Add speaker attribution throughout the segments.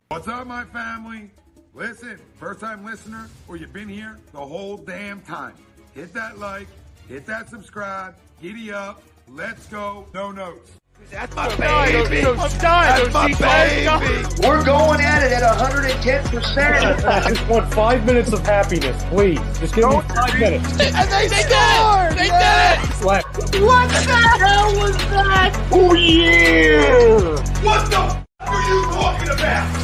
Speaker 1: What's up, my family? Listen, first-time listener, or you've been here the whole damn time. Hit that like, hit that subscribe, giddy up, let's go, no notes.
Speaker 2: That's my baby. That's my baby.
Speaker 3: We're going at it at 110%.
Speaker 4: I just want 5 minutes of happiness, please. Just give me 5 minutes.
Speaker 2: And they scored! They did it!
Speaker 3: What the hell was that? Oh, yeah!
Speaker 1: What the f*** are you talking about?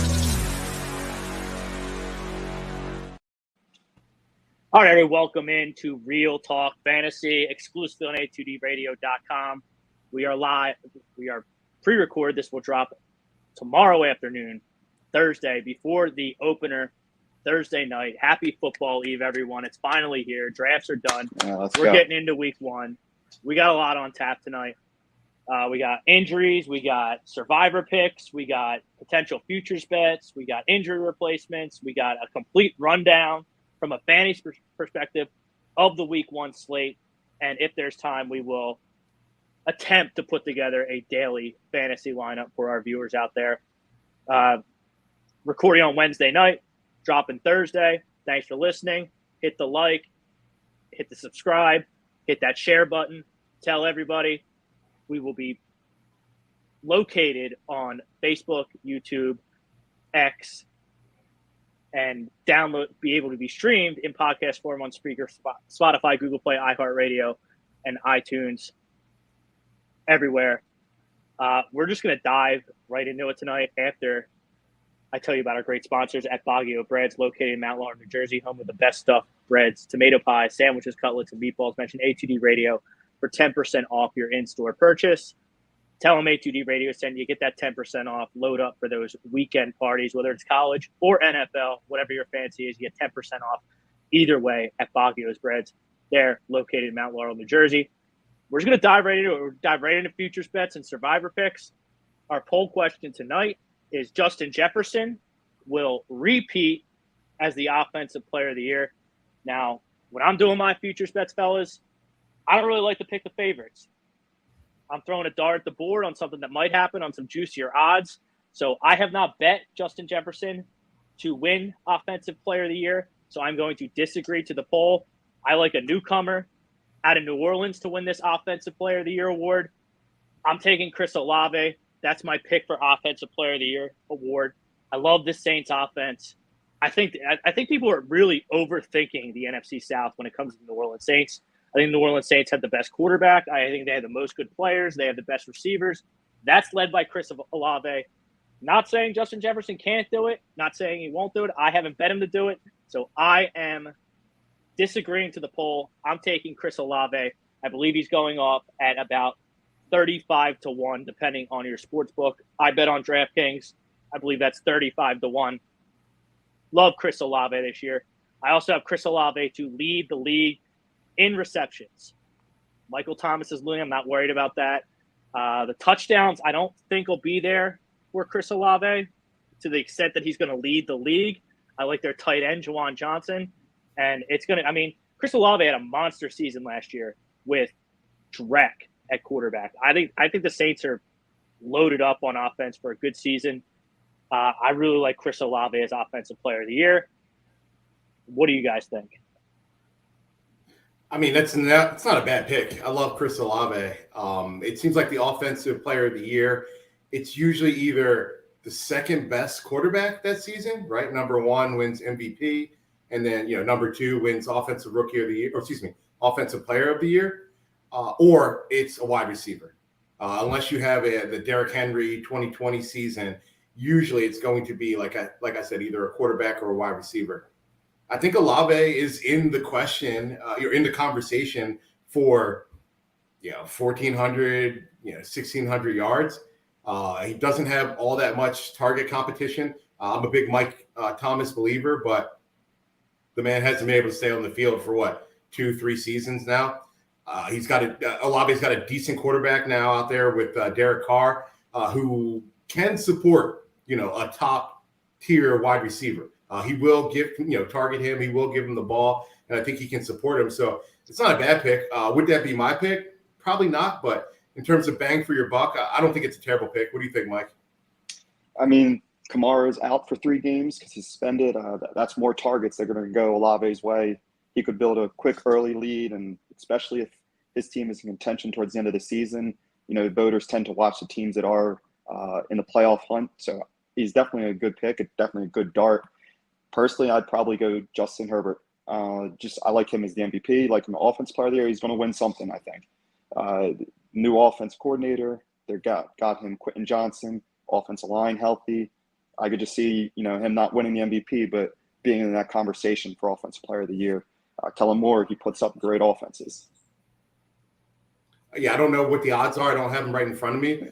Speaker 5: All right, everybody, welcome into Real Talk Fantasy, exclusively on A2DRadio.com. We are live. We are pre-recorded. This will drop tomorrow afternoon, Thursday, before the opener, Thursday night. Happy football eve, everyone. It's finally here. Drafts are done. We're getting into week one. We got a lot on tap tonight. We got injuries. We got survivor picks. We got potential futures bets. We got injury replacements. We got a complete rundown from a fantasy perspective of the week one slate. And if there's time, we will attempt to put together a daily fantasy lineup for our viewers out there. Recording on Wednesday night, dropping Thursday. Thanks for listening. Hit the like, hit the subscribe, hit that share button. Tell everybody. We will be located on Facebook, YouTube, X, and be able to be streamed in podcast form on Spreaker, Spotify, Google Play, iHeartRadio, and iTunes, everywhere. We're just going to dive right into it tonight after I tell you about our great sponsors at Baguio Breads, located in Mount Laurel, New Jersey, home of the best stuffed breads, tomato pies, sandwiches, cutlets, and meatballs. Mention A2D Radio for 10% off your in-store purchase. Tell them A2D Radio send you, get that 10% off. Load up for those weekend parties, whether it's college or NFL, whatever your fancy is, you get 10% off either way at Baguio's Breads. They're located in Mount Laurel, New Jersey. We're just going to dive right into futures bets and survivor picks. Our poll question tonight is Justin Jefferson will repeat as the offensive player of the year. Now, when I'm doing my futures bets, fellas, I don't really like to pick the favorites. I'm throwing a dart at the board on something that might happen on some juicier odds. So I have not bet Justin Jefferson to win Offensive Player of the Year. So I'm going to disagree to the poll. I like a newcomer out of New Orleans to win this Offensive Player of the Year award. I'm taking Chris Olave. That's my pick for Offensive Player of the Year award. I love this Saints offense. I think people are really overthinking the NFC South when it comes to the New Orleans Saints. I think the New Orleans Saints have the best quarterback. I think they have the most good players. They have the best receivers. That's led by Chris Olave. Not saying Justin Jefferson can't do it. Not saying he won't do it. I haven't bet him to do it. So I am disagreeing to the poll. I'm taking Chris Olave. I believe he's going off at about 35-1, depending on your sports book. I bet on DraftKings. I believe that's 35-1. Love Chris Olave this year. I also have Chris Olave to lead the league in receptions. Michael Thomas is leading. I'm not worried about that. The touchdowns, I don't think will be there for Chris Olave to the extent that he's going to lead the league. I like their tight end, Juwan Johnson. And it's going to, Chris Olave had a monster season last year with Drek at quarterback. I think the Saints are loaded up on offense for a good season. I really like Chris Olave as Offensive Player of the Year. What do you guys think?
Speaker 6: That's not a bad pick. I love Chris Olave. It seems like the Offensive Player of the Year, it's usually either the second best quarterback that season, right? Number one wins MVP, and then number two wins Offensive Rookie of the Year, Offensive Player of the Year, or it's a wide receiver. Unless you have the Derrick Henry 2020 season, usually it's going to be like I said, either a quarterback or a wide receiver. I think Olave is in the question. You're in the conversation for, 1,400, 1,600 yards. He doesn't have all that much target competition. I'm a big Mike Thomas believer, but the man hasn't been able to stay on the field for 2-3 seasons now. Olave's got a decent quarterback now out there with Derek Carr, who can support, a top tier wide receiver. He will target him. He will give him the ball, and I think he can support him. So it's not a bad pick. Would that be my pick? Probably not. But in terms of bang for your buck, I don't think it's a terrible pick. What do you think, Mike?
Speaker 7: Kamara's out for 3 games because he's suspended. That's more targets that are going to go Olave's way. He could build a quick early lead, and especially if his team is in contention towards the end of the season, voters tend to watch the teams that are in the playoff hunt. So he's definitely a good pick. It's definitely a good dart. Personally, I'd probably go Justin Herbert. I like him as the MVP, like him offense player of the year. He's going to win something, I think. New offense coordinator. They got him Quentin Johnson, offensive line healthy. I could just see, him not winning the MVP, but being in that conversation for offensive player of the year. Kellen Moore, he puts up great offenses.
Speaker 6: Yeah, I don't know what the odds are. I don't have them right in front of me.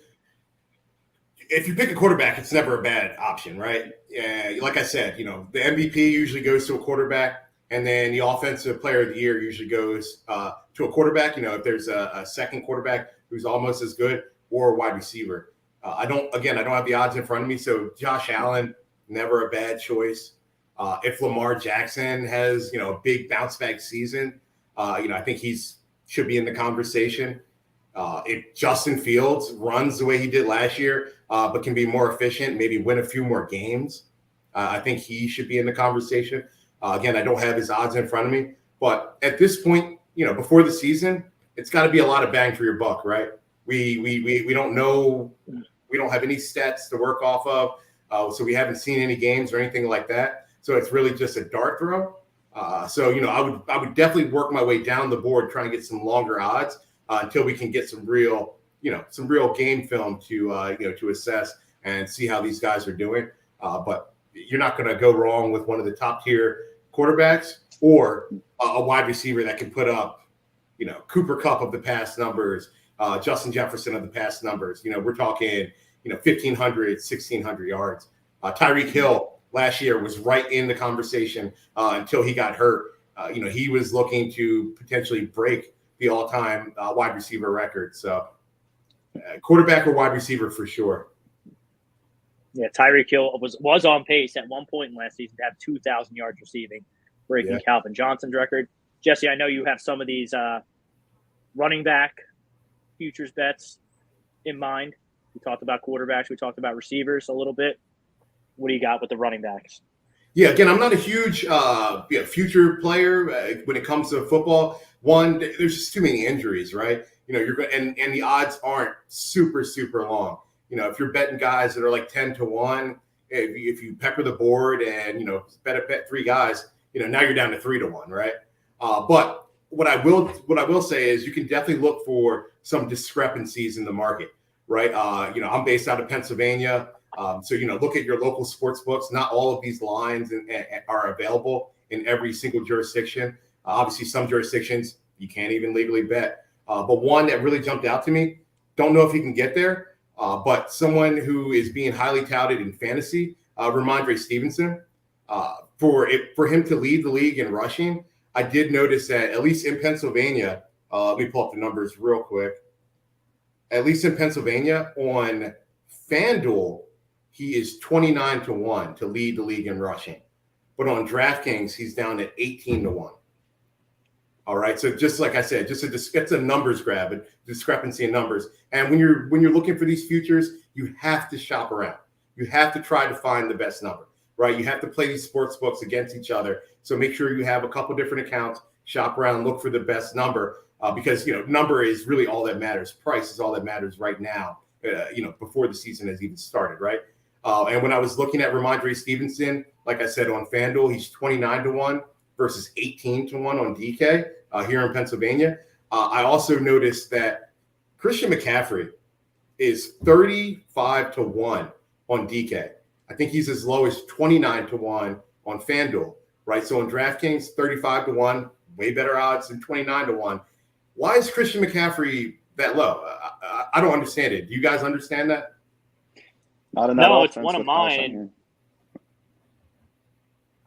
Speaker 6: If you pick a quarterback, it's never a bad option, right? Yeah, like I said, the MVP usually goes to a quarterback, and then the offensive player of the year usually goes to a quarterback. If there's a second quarterback who's almost as good, or a wide receiver. I don't have the odds in front of me. So Josh Allen, never a bad choice. If Lamar Jackson has, a big bounce back season, I think should be in the conversation. If Justin Fields runs the way he did last year, but can be more efficient, maybe win a few more games, I think he should be in the conversation. Again, I don't have his odds in front of me, but at this point, before the season, it's got to be a lot of bang for your buck, right? We don't know. We don't have any stats to work off of, so we haven't seen any games or anything like that. So it's really just a dart throw. I would definitely work my way down the board, trying to get some longer odds until we can get some real game film to assess and see how these guys are doing. But you're not going to go wrong with one of the top tier quarterbacks or a wide receiver that can put up, Cooper Kupp of the past numbers, Justin Jefferson of the past numbers. We're talking, 1,500, 1,600 yards. Tyreek Hill last year was right in the conversation until he got hurt. He was looking to potentially break the all-time wide receiver record. So quarterback or wide receiver for sure.
Speaker 5: Yeah, Tyreek Hill was on pace at one point in last season to have 2,000 yards receiving, breaking Calvin Johnson's record. Jesse, I know you have some of these running back futures bets in mind. We talked about quarterbacks. We talked about receivers a little bit. What do you got with the running backs?
Speaker 6: Yeah, again, I'm not a huge future player when it comes to football. One, there's just too many injuries, right? You're going and the odds aren't super, super long. If you're betting guys that are like 10-1, if you pepper the board and bet 3 guys, now you're down to 3-1, right? But what I will say is you can definitely look for some discrepancies in the market, right? I'm based out of Pennsylvania. So, look at your local sports books. Not all of these lines are available in every single jurisdiction. Obviously, some jurisdictions you can't even legally bet. But one that really jumped out to me, don't know if he can get there, but someone who is being highly touted in fantasy, Ramondre Stevenson, for him to lead the league in rushing, I did notice that at least in Pennsylvania, let me pull up the numbers real quick. At least in Pennsylvania, on FanDuel, he is 29-1 to lead the league in rushing. But on DraftKings, he's down at 18-1. All right. So just like I said, it's a numbers grab, a discrepancy in numbers. And when you're looking for these futures, you have to shop around. You have to try to find the best number, right? You have to play these sports books against each other. So make sure you have a couple different accounts, shop around, look for the best number because, number is really all that matters. Price is all that matters right now, before the season has even started, right? And when I was looking at Ramondre Stevenson, like I said, on FanDuel, he's 29-1 versus 18-1 on DK here in Pennsylvania. I also noticed that Christian McCaffrey is 35-1 on DK. I think he's as low as 29-1 on FanDuel, right? So on DraftKings, 35-1, way better odds than 29-1. Why is Christian McCaffrey that low? I don't understand it. Do you guys understand that?
Speaker 7: Not in that
Speaker 5: No,
Speaker 7: offense
Speaker 5: it's one of mine.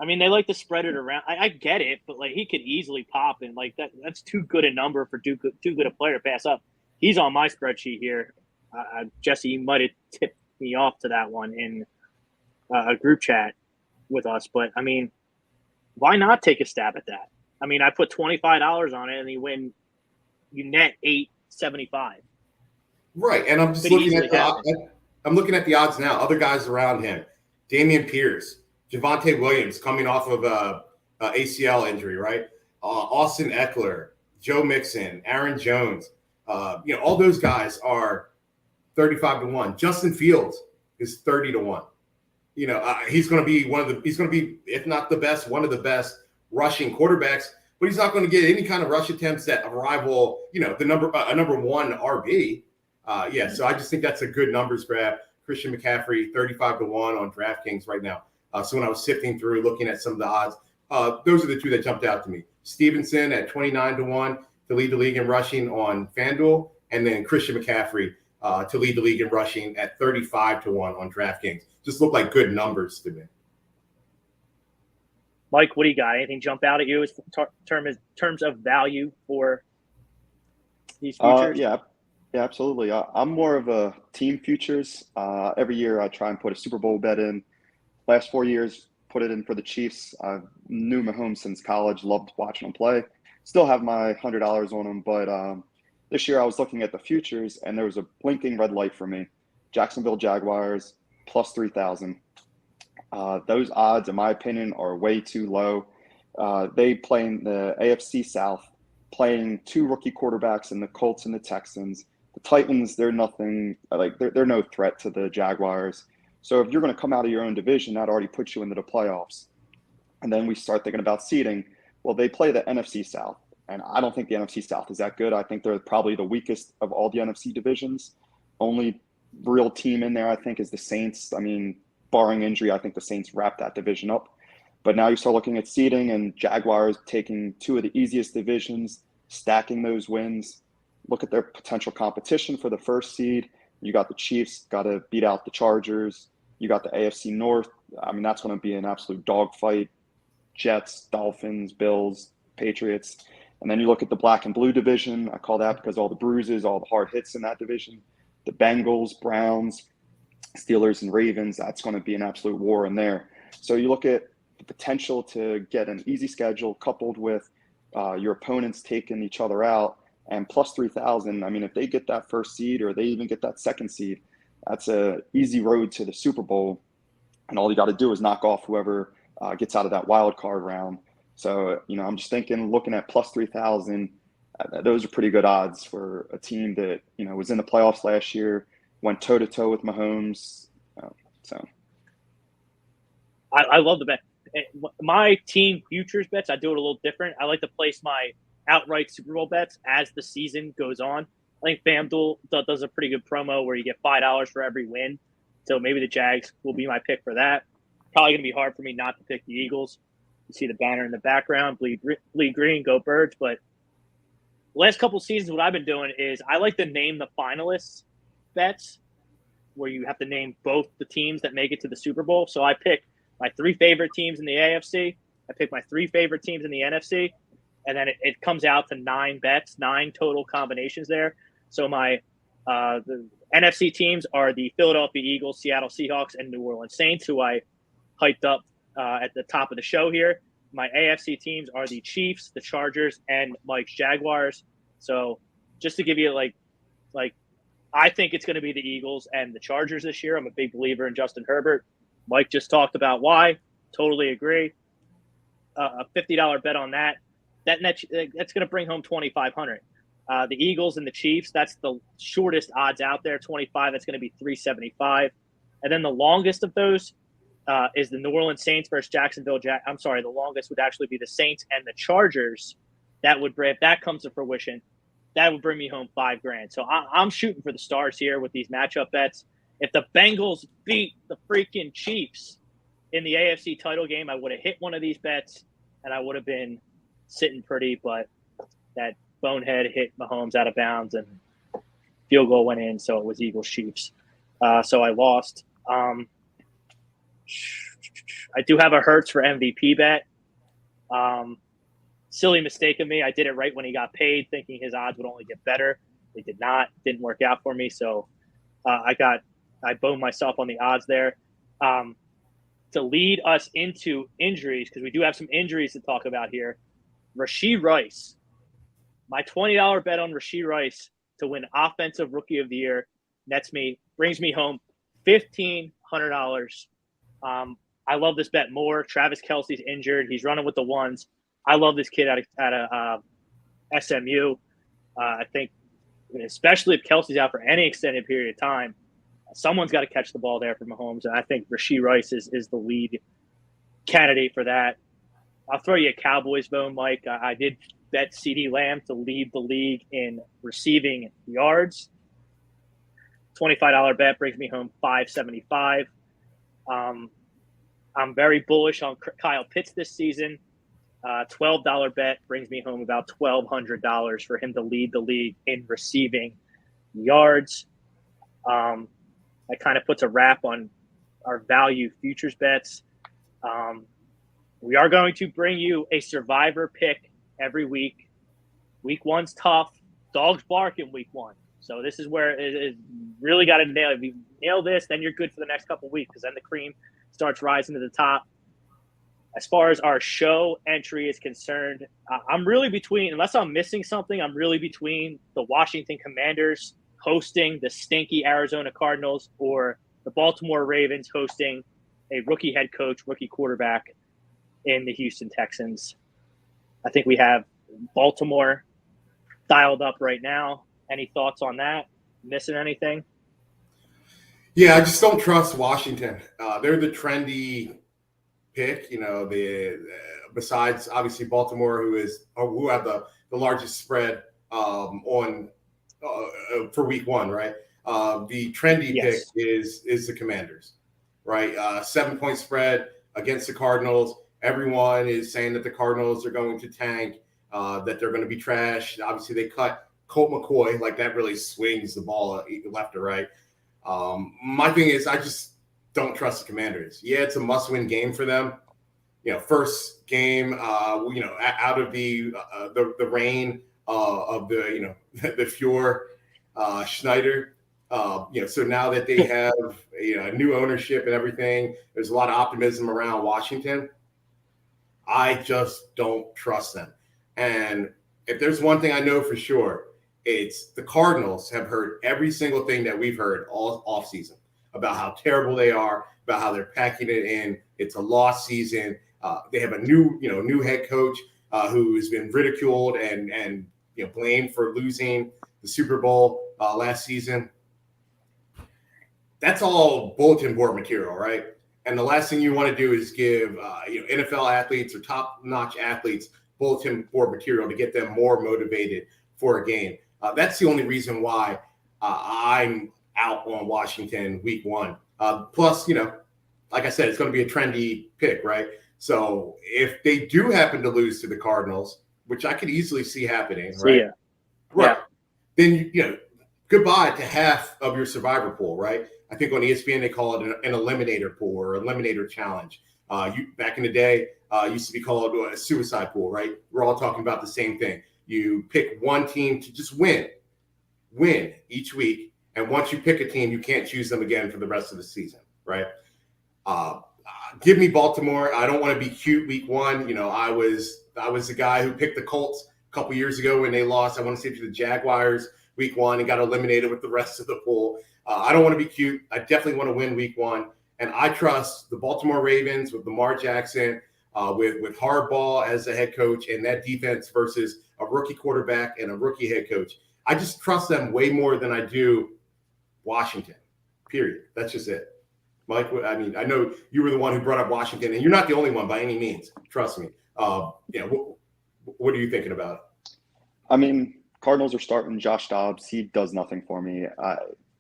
Speaker 5: I mean, they like to spread it around. I get it, but he could easily pop and that's too good a number for too good a player to pass up. He's on my spreadsheet here. Jesse, you might have tipped me off to that one in a group chat with us, but I mean, why not take a stab at that? I mean, I put $25 on it and you net $8.75.
Speaker 6: Right, and I'm just looking at the odds now. Other guys around him, Dameon Pierce, Javonte Williams coming off of a ACL injury, right? Austin Eckler, Joe Mixon, Aaron Jones. All those guys are 35-1. Justin Fields is 30-1. He's going to be if not the best, one of the best rushing quarterbacks, but he's not going to get any kind of rush attempts that rival, the number one RB. So I just think that's a good numbers grab. Christian McCaffrey, 35-1 on DraftKings right now. So when I was sifting through, looking at some of the odds, those are the two that jumped out to me. Stevenson at 29-1 to lead the league in rushing on FanDuel, and then Christian McCaffrey to lead the league in rushing at 35-1 on DraftKings. Just look like good numbers to me.
Speaker 5: Mike, what do you got? Anything jump out at you as terms of value for these futures?
Speaker 7: Yeah, absolutely. I'm more of a team futures. Every year I try and put a Super Bowl bet in. Last 4 years, put it in for the Chiefs. I knew Mahomes since college, loved watching him play. Still have my $100 on him, but this year I was looking at the futures, and there was a blinking red light for me. Jacksonville Jaguars, plus 3,000. Those odds, in my opinion, are way too low. They play in the AFC South, playing two rookie quarterbacks in the Colts and the Texans. The Titans, they're nothing, they're no threat to the Jaguars. So if you're going to come out of your own division, that already puts you into the playoffs. And then we start thinking about seeding. Well, they play the NFC South, and I don't think the NFC South is that good. I think they're probably the weakest of all the NFC divisions. Only real team in there, I think, is the Saints. I mean, barring injury, I think the Saints wrap that division up. But now you start looking at seeding, and Jaguars taking two of the easiest divisions, stacking those wins. Look at their potential competition for the first seed. You got the Chiefs, got to beat out the Chargers. You got the AFC North. I mean, that's going to be an absolute dogfight. Jets, Dolphins, Bills, Patriots. And then you look at the black and blue division. I call that because all the bruises, all the hard hits in that division. The Bengals, Browns, Steelers, and Ravens, that's going to be an absolute war in there. So you look at the potential to get an easy schedule coupled with your opponents taking each other out, and plus 3,000. I mean, if they get that first seed or they even get that second seed, that's an easy road to the Super Bowl. And all you got to do is knock off whoever gets out of that wild card round. So, I'm just thinking, looking at plus 3,000, those are pretty good odds for a team that, was in the playoffs last year, went toe-to-toe with Mahomes.
Speaker 5: I love the bet. My team futures bets, I do it a little different. I like to place my outright Super Bowl bets as the season goes on. I think FanDuel does a pretty good promo where you get $5 for every win. So maybe the Jags will be my pick for that. Probably going to be hard for me not to pick the Eagles. You see the banner in the background, bleed green, go Birds. But the last couple of seasons, what I've been doing is I like to name the finalists bets where you have to name both the teams that make it to the Super Bowl. So I pick my three favorite teams in the AFC. I pick my three favorite teams in the NFC. And then it comes out to 9 bets, 9 total combinations there. So my the NFC teams are the Philadelphia Eagles, Seattle Seahawks, and New Orleans Saints, who I hyped up at the top of the show here. My AFC teams are the Chiefs, the Chargers, and Mike's Jaguars. So just to give you like I think it's going to be the Eagles and the Chargers this year. I'm a big believer in Justin Herbert. Mike just talked about why. Totally agree. A $50 bet on that. That's going to bring home $2,500. The Eagles and the Chiefs, that's the shortest odds out there, 25. That's going to be $375. And then the longest of those is the New Orleans Saints versus Jacksonville. The longest would actually be the Saints and the Chargers. If that comes to fruition, that would bring me home $5,000. So I'm shooting for the stars here with these matchup bets. If the Bengals beat the freaking Chiefs in the AFC title game, I would have hit one of these bets and I would have been sitting pretty, but that bonehead hit Mahomes out of bounds and field goal went in, so it was Eagles Chiefs. So I lost. I do have a Hurts for MVP bet. Silly mistake of me. I did it right when he got paid, thinking his odds would only get better. They did not. Didn't work out for me. So I boned myself on the odds there. To lead us into injuries, because we do have some injuries to talk about here. Rashee Rice. My $20 bet on Rashee Rice to win Offensive Rookie of the Year brings me home $1,500 I love this bet more. Travis Kelce's injured. He's running with the ones. I love this kid out of SMU. I think, especially if Kelce's out for any extended period of time, someone's got to catch the ball there for Mahomes. And I think Rashee Rice is the lead candidate for that. I'll throw you a Cowboys bone, Mike. I did bet CeeDee Lamb to lead the league in receiving yards. $25 bet brings me home $575. I'm very bullish on Kyle Pitts this season. $12 bet brings me home about $1,200 for him to lead the league in receiving yards. That kind of puts a wrap on our value futures bets. We are going to bring you a survivor pick every week. Week one's tough. Dogs bark in week one. So this is where it really got to nail it. If you nail this, then you're good for the next couple of weeks because then the cream starts rising to the top. As far as our show entry is concerned, I'm really between, unless I'm missing something, I'm really between the Washington Commanders hosting the stinky Arizona Cardinals or the Baltimore Ravens hosting a rookie head coach, rookie quarterback in the Houston Texans. I think we have Baltimore dialed up right now. Any thoughts on that? Missing anything?
Speaker 6: Yeah, I just don't trust Washington. They're the trendy pick, besides obviously Baltimore, who have the largest spread on for week one, right? The trendy pick is the Commanders, right? 7-point spread against the Cardinals. Everyone is saying that the Cardinals are going to tank, that they're going to be trash. Obviously, they cut Colt McCoy. Like, that really swings the ball left or right. My thing is, I just don't trust the Commanders. Yeah, it's a must-win game for them. First game, out of the reign of the Fjord Schneider. So now that they have new ownership and everything, there's a lot of optimism around Washington. I just don't trust them. And if there's one thing I know for sure, it's the Cardinals have heard every single thing that we've heard all offseason about how terrible they are, about how they're packing it in. It's a lost season. They have a new head coach who has been ridiculed and blamed for losing the Super Bowl last season. That's all bulletin board material, right? And the last thing you want to do is give NFL athletes or top-notch athletes bulletin board material to get them more motivated for a game. That's the only reason why I'm out on Washington week one. Plus, like I said, it's going to be a trendy pick, right? So if they do happen to lose to the Cardinals, which I could easily see happening, right?
Speaker 5: Yeah.
Speaker 6: Right. Then, goodbye to half of your survivor pool, right? I think on ESPN they call it an eliminator pool or eliminator challenge. Back in the day, used to be called a suicide pool, right? We're all talking about the same thing. You pick one team to just win each week. And once you pick a team, you can't choose them again for the rest of the season, right? Give me Baltimore. I don't want to be cute week one. I was the guy who picked the Colts a couple years ago when they lost. I want to see it to the Jaguars week one and got eliminated with the rest of the pool. I don't want to be cute. I definitely want to win week one. And I trust the Baltimore Ravens with Lamar Jackson, with Harbaugh as the head coach and that defense versus a rookie quarterback and a rookie head coach. I just trust them way more than I do Washington, period. That's just it. Mike, I mean, I know you were the one who brought up Washington, and you're not the only one by any means. Trust me. What are you thinking about it?
Speaker 7: I mean, Cardinals are starting Josh Dobbs. He does nothing for me.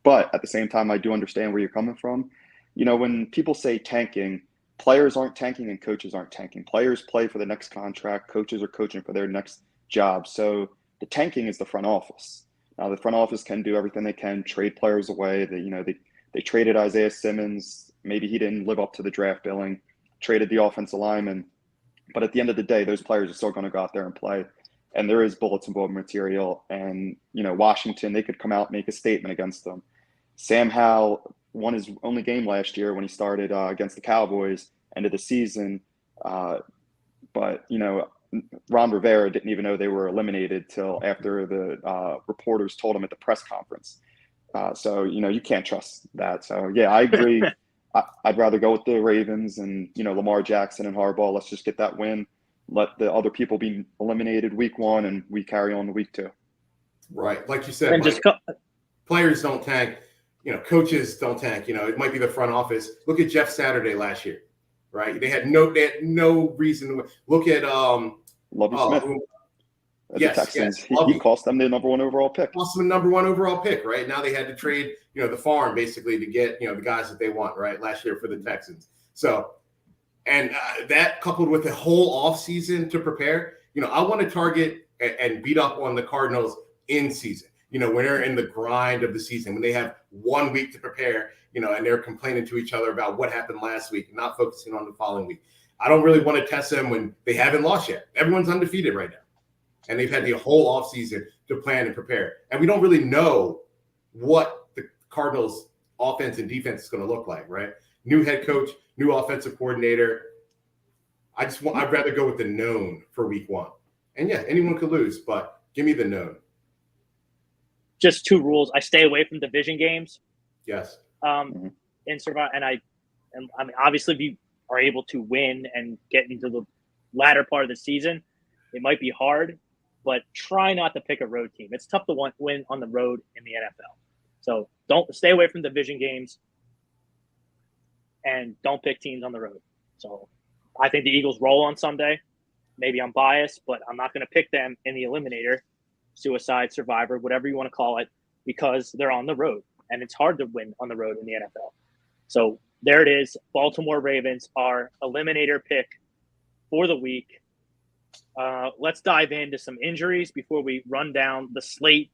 Speaker 7: But at the same time, I do understand where you're coming from. When people say tanking, players aren't tanking and coaches aren't tanking. Players play for the next contract. Coaches are coaching for their next job. So the tanking is the front office. Now, the front office can do everything they can, trade players away. They traded Isaiah Simmons. Maybe he didn't live up to the draft billing, traded the offensive lineman. But at the end of the day, those players are still going to go out there and play. And there is bulletin board material. And, Washington, they could come out and make a statement against them. Sam Howell won his only game last year when he started against the Cowboys, end of the season. But Ron Rivera didn't even know they were eliminated till after the reporters told him at the press conference. So you can't trust that. So, yeah, I agree. I'd rather go with the Ravens and, Lamar Jackson and Harbaugh. Let's just get that win. Let the other people be eliminated week 1, and we carry on to week 2.
Speaker 6: Right. Like you said,
Speaker 5: And
Speaker 6: Mike, players don't tank. Coaches don't tank. It might be the front office. Look at Jeff Saturday last year, right? They had no reason to look at
Speaker 7: Lovie Smith. The Texans. He cost them the number 1 overall pick.
Speaker 6: Cost them the number 1 overall pick, right? Now they had to trade, the farm basically to get, the guys that they want, right? Last year for the Texans. So, and that coupled with the whole offseason to prepare, I want to target and beat up on the Cardinals in season. When they're in the grind of the season, when they have 1 week to prepare, and they're complaining to each other about what happened last week and not focusing on the following week. I don't really want to test them when they haven't lost yet. Everyone's undefeated right now. And they've had the whole offseason to plan and prepare. And we don't really know what the Cardinals' offense and defense is going to look like, right? New head coach, new offensive coordinator. I'd rather go with the known for week 1. And yeah, anyone could lose, but give me the known.
Speaker 5: Just 2 rules. I stay away from division games.
Speaker 6: Yes.
Speaker 5: In survive, and I mean, obviously, if you are able to win and get into the latter part of the season, it might be hard, but try not to pick a road team. It's tough to win on the road in the NFL. So don't stay away from division games and don't pick teams on the road. So I think the Eagles roll on Sunday. Maybe I'm biased, but I'm not going to pick them in the eliminator, suicide, survivor, whatever you want to call it, because they're on the road. And it's hard to win on the road in the NFL. So there it is. Baltimore Ravens, our eliminator pick for the week. Let's dive into some injuries before we run down the slate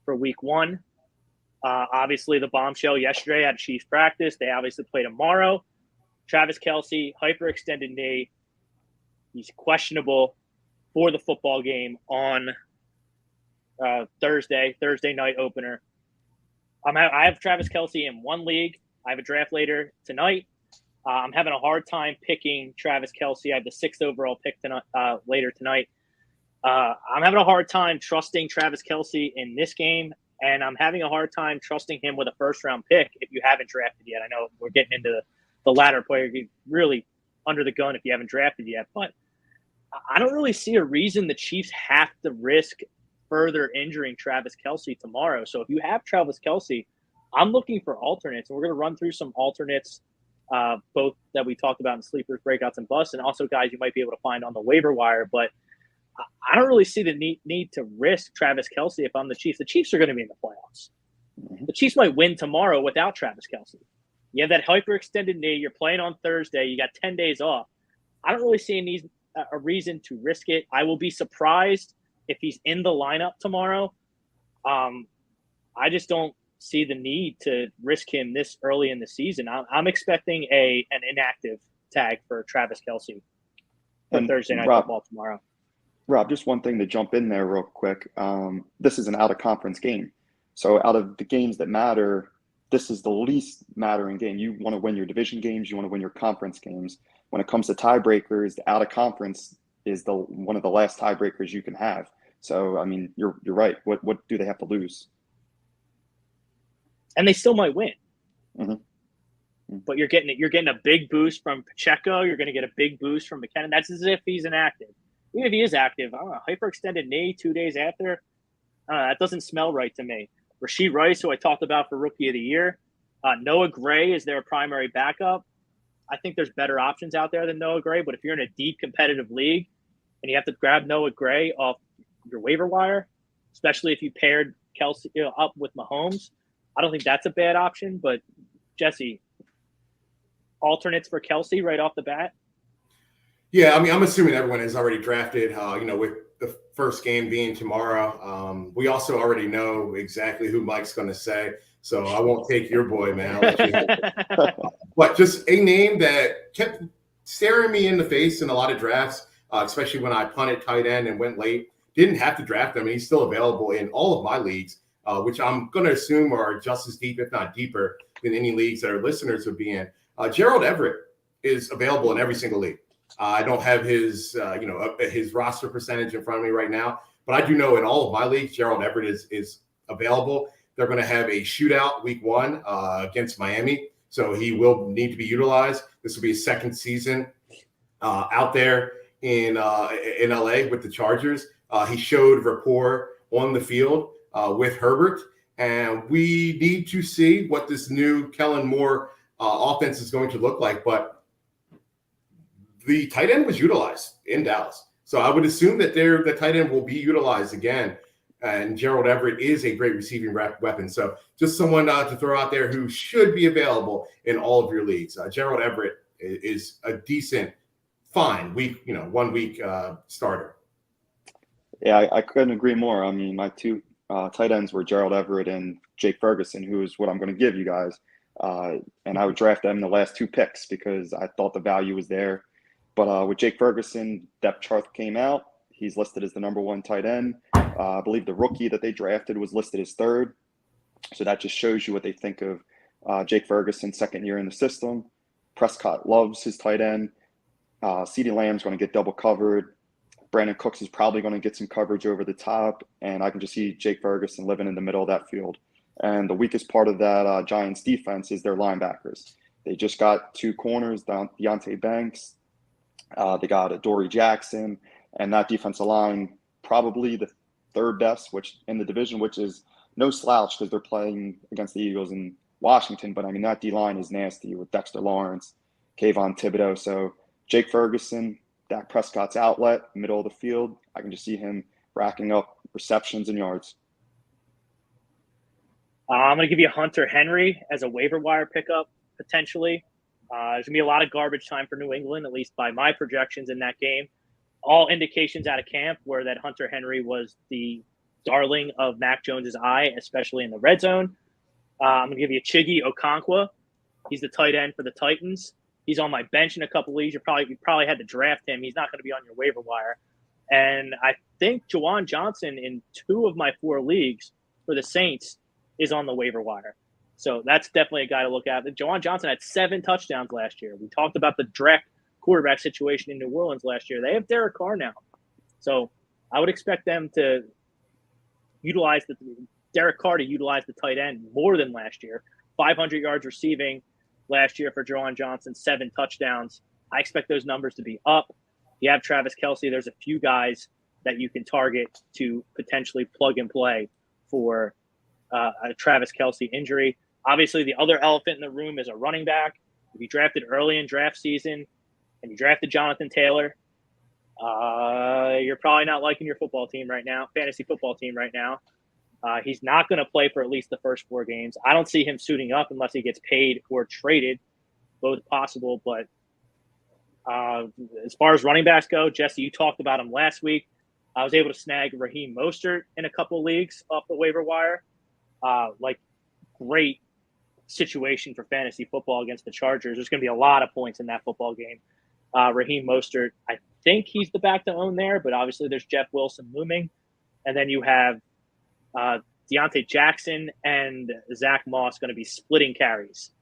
Speaker 5: for week 1. Obviously, the bombshell yesterday at Chiefs practice. They obviously play tomorrow. Travis Kelce, hyperextended knee. He's questionable for the football game on Thursday night opener. I have Travis Kelce in 1 league. I have a draft later tonight. I'm having a hard time picking Travis Kelce. I have the 6th overall pick tonight, later tonight. I'm having a hard time trusting Travis Kelce in this game, and I'm having a hard time trusting him with a first-round pick if you haven't drafted yet. I know we're getting into the latter player. You're really under the gun if you haven't drafted yet, but I don't really see a reason the Chiefs have to risk further injuring Travis Kelce tomorrow. So if you have Travis Kelce, I'm looking for alternates, and we're going to run through some alternates, both that we talked about in sleepers, breakouts, and busts, and also guys you might be able to find on the waiver wire. But I don't really see the need to risk Travis Kelce if I'm the Chiefs. The Chiefs are going to be in the playoffs. The Chiefs might win tomorrow without Travis Kelce. You have that hyperextended knee. You're playing on Thursday. You got 10 days off. I don't really see a reason to risk it. I will be surprised if he's in the lineup tomorrow. I just don't see the need to risk him this early in the season. I'm expecting an inactive tag for Travis Kelce for Thursday Night Football tomorrow.
Speaker 7: Rob, just one thing to jump in there real quick. This is an out-of-conference game. So out of the games that matter, this is the least mattering game. You want to win your division games. You want to win your conference games. When it comes to tiebreakers, the out-of-conference is one of the last tiebreakers you can have. So, I mean, you're right. What do they have to lose?
Speaker 5: And they still might win.
Speaker 7: Mm-hmm.
Speaker 5: But you're getting a big boost from Pacheco. You're going to get a big boost from McKinnon. That's as if he's inactive. Even if he is active, I don't know, hyperextended knee 2 days after, that doesn't smell right to me. Rashee Rice, who I talked about for Rookie of the Year. Noah Gray is their primary backup. I think there's better options out there than Noah Gray, but if you're in a deep competitive league and you have to grab Noah Gray off your waiver wire, especially if you paired Kelce up with Mahomes, I don't think that's a bad option. But Jesse, alternates for Kelce right off the bat?
Speaker 6: Yeah, I mean, I'm assuming everyone has already drafted, with the first game being tomorrow. We also already know exactly who Mike's going to say, so I won't take your boy, man. But just a name that kept staring me in the face in a lot of drafts, especially when I punted tight end and went late. Didn't have to draft him, and he's still available in all of my leagues, which I'm going to assume are just as deep, if not deeper, than any leagues that our listeners would be in. Gerald Everett is available in every single league. I don't have his roster percentage in front of me right now, but I do know in all of my leagues, Gerald Everett is available. They're going to have a shootout week 1 against Miami. So he will need to be utilized. This will be his second season out there in LA with the Chargers. He showed rapport on the field with Herbert, and we need to see what this new Kellen Moore offense is going to look like. But the tight end was utilized in Dallas, so I would assume that the tight end will be utilized again. And Gerald Everett is a great receiving weapon. So just someone to throw out there who should be available in all of your leagues. Gerald Everett is a decent, fine 1 week starter.
Speaker 7: Yeah, I couldn't agree more. I mean, my two tight ends were Gerald Everett and Jake Ferguson, who is what I'm going to give you guys. And I would draft them in the last 2 picks because I thought the value was there. But with Jake Ferguson, depth chart came out. He's listed as the number 1 tight end. I believe the rookie that they drafted was listed as 3rd. So that just shows you what they think of Jake Ferguson, second year in the system. Prescott loves his tight end. CeeDee Lamb's going to get double covered. Brandon Cooks is probably going to get some coverage over the top. And I can just see Jake Ferguson living in the middle of that field. And the weakest part of that Giants defense is their linebackers. They just got 2 corners, Deonte Banks. They got Adoree Jackson. And that defensive line, probably the 3rd best, which in the division, which is no slouch because they're playing against the Eagles in Washington. But I mean, that D line is nasty with Dexter Lawrence, Kayvon Thibodeau. So Jake Ferguson, Dak Prescott's outlet, middle of the field. I can just see him racking up receptions and yards.
Speaker 5: I'm going to give you Hunter Henry as a waiver wire pickup potentially. There's going to be a lot of garbage time for New England, at least by my projections in that game. All indications out of camp were that Hunter Henry was the darling of Mac Jones's eye, especially in the red zone. I'm going to give you Chiggy Okonkwo. He's the tight end for the Titans. He's on my bench in a couple leagues. You probably had to draft him. He's not going to be on your waiver wire. And I think Juwan Johnson in 2 of my 4 leagues for the Saints is on the waiver wire. So that's definitely a guy to look at. Juwan Johnson had 7 touchdowns last year. We talked about the Drek quarterback situation in New Orleans last year. They have Derek Carr now. So I would expect them to utilize Derek Carr to utilize the tight end more than last year. 500 yards receiving last year for Juwan Johnson, 7 touchdowns. I expect those numbers to be up. You have Travis Kelce. There's a few guys that you can target to potentially plug and play for a Travis Kelce injury. Obviously, the other elephant in the room is a running back. If you drafted early in draft season and you drafted Jonathan Taylor, you're probably not liking your football team right now, fantasy football team right now. He's not going to play for at least the first 4 games. I don't see him suiting up unless he gets paid or traded, both possible. But as far as running backs go, Jesse, you talked about him last week. I was able to snag Raheem Mostert in a couple leagues off the waiver wire. Great situation for fantasy football against the Chargers. There's going to be a lot of points in that football game. Raheem Mostert, I think he's the back to own there, but obviously there's Jeff Wilson looming. And then you have Deontay Jackson and Zach Moss going to be splitting carries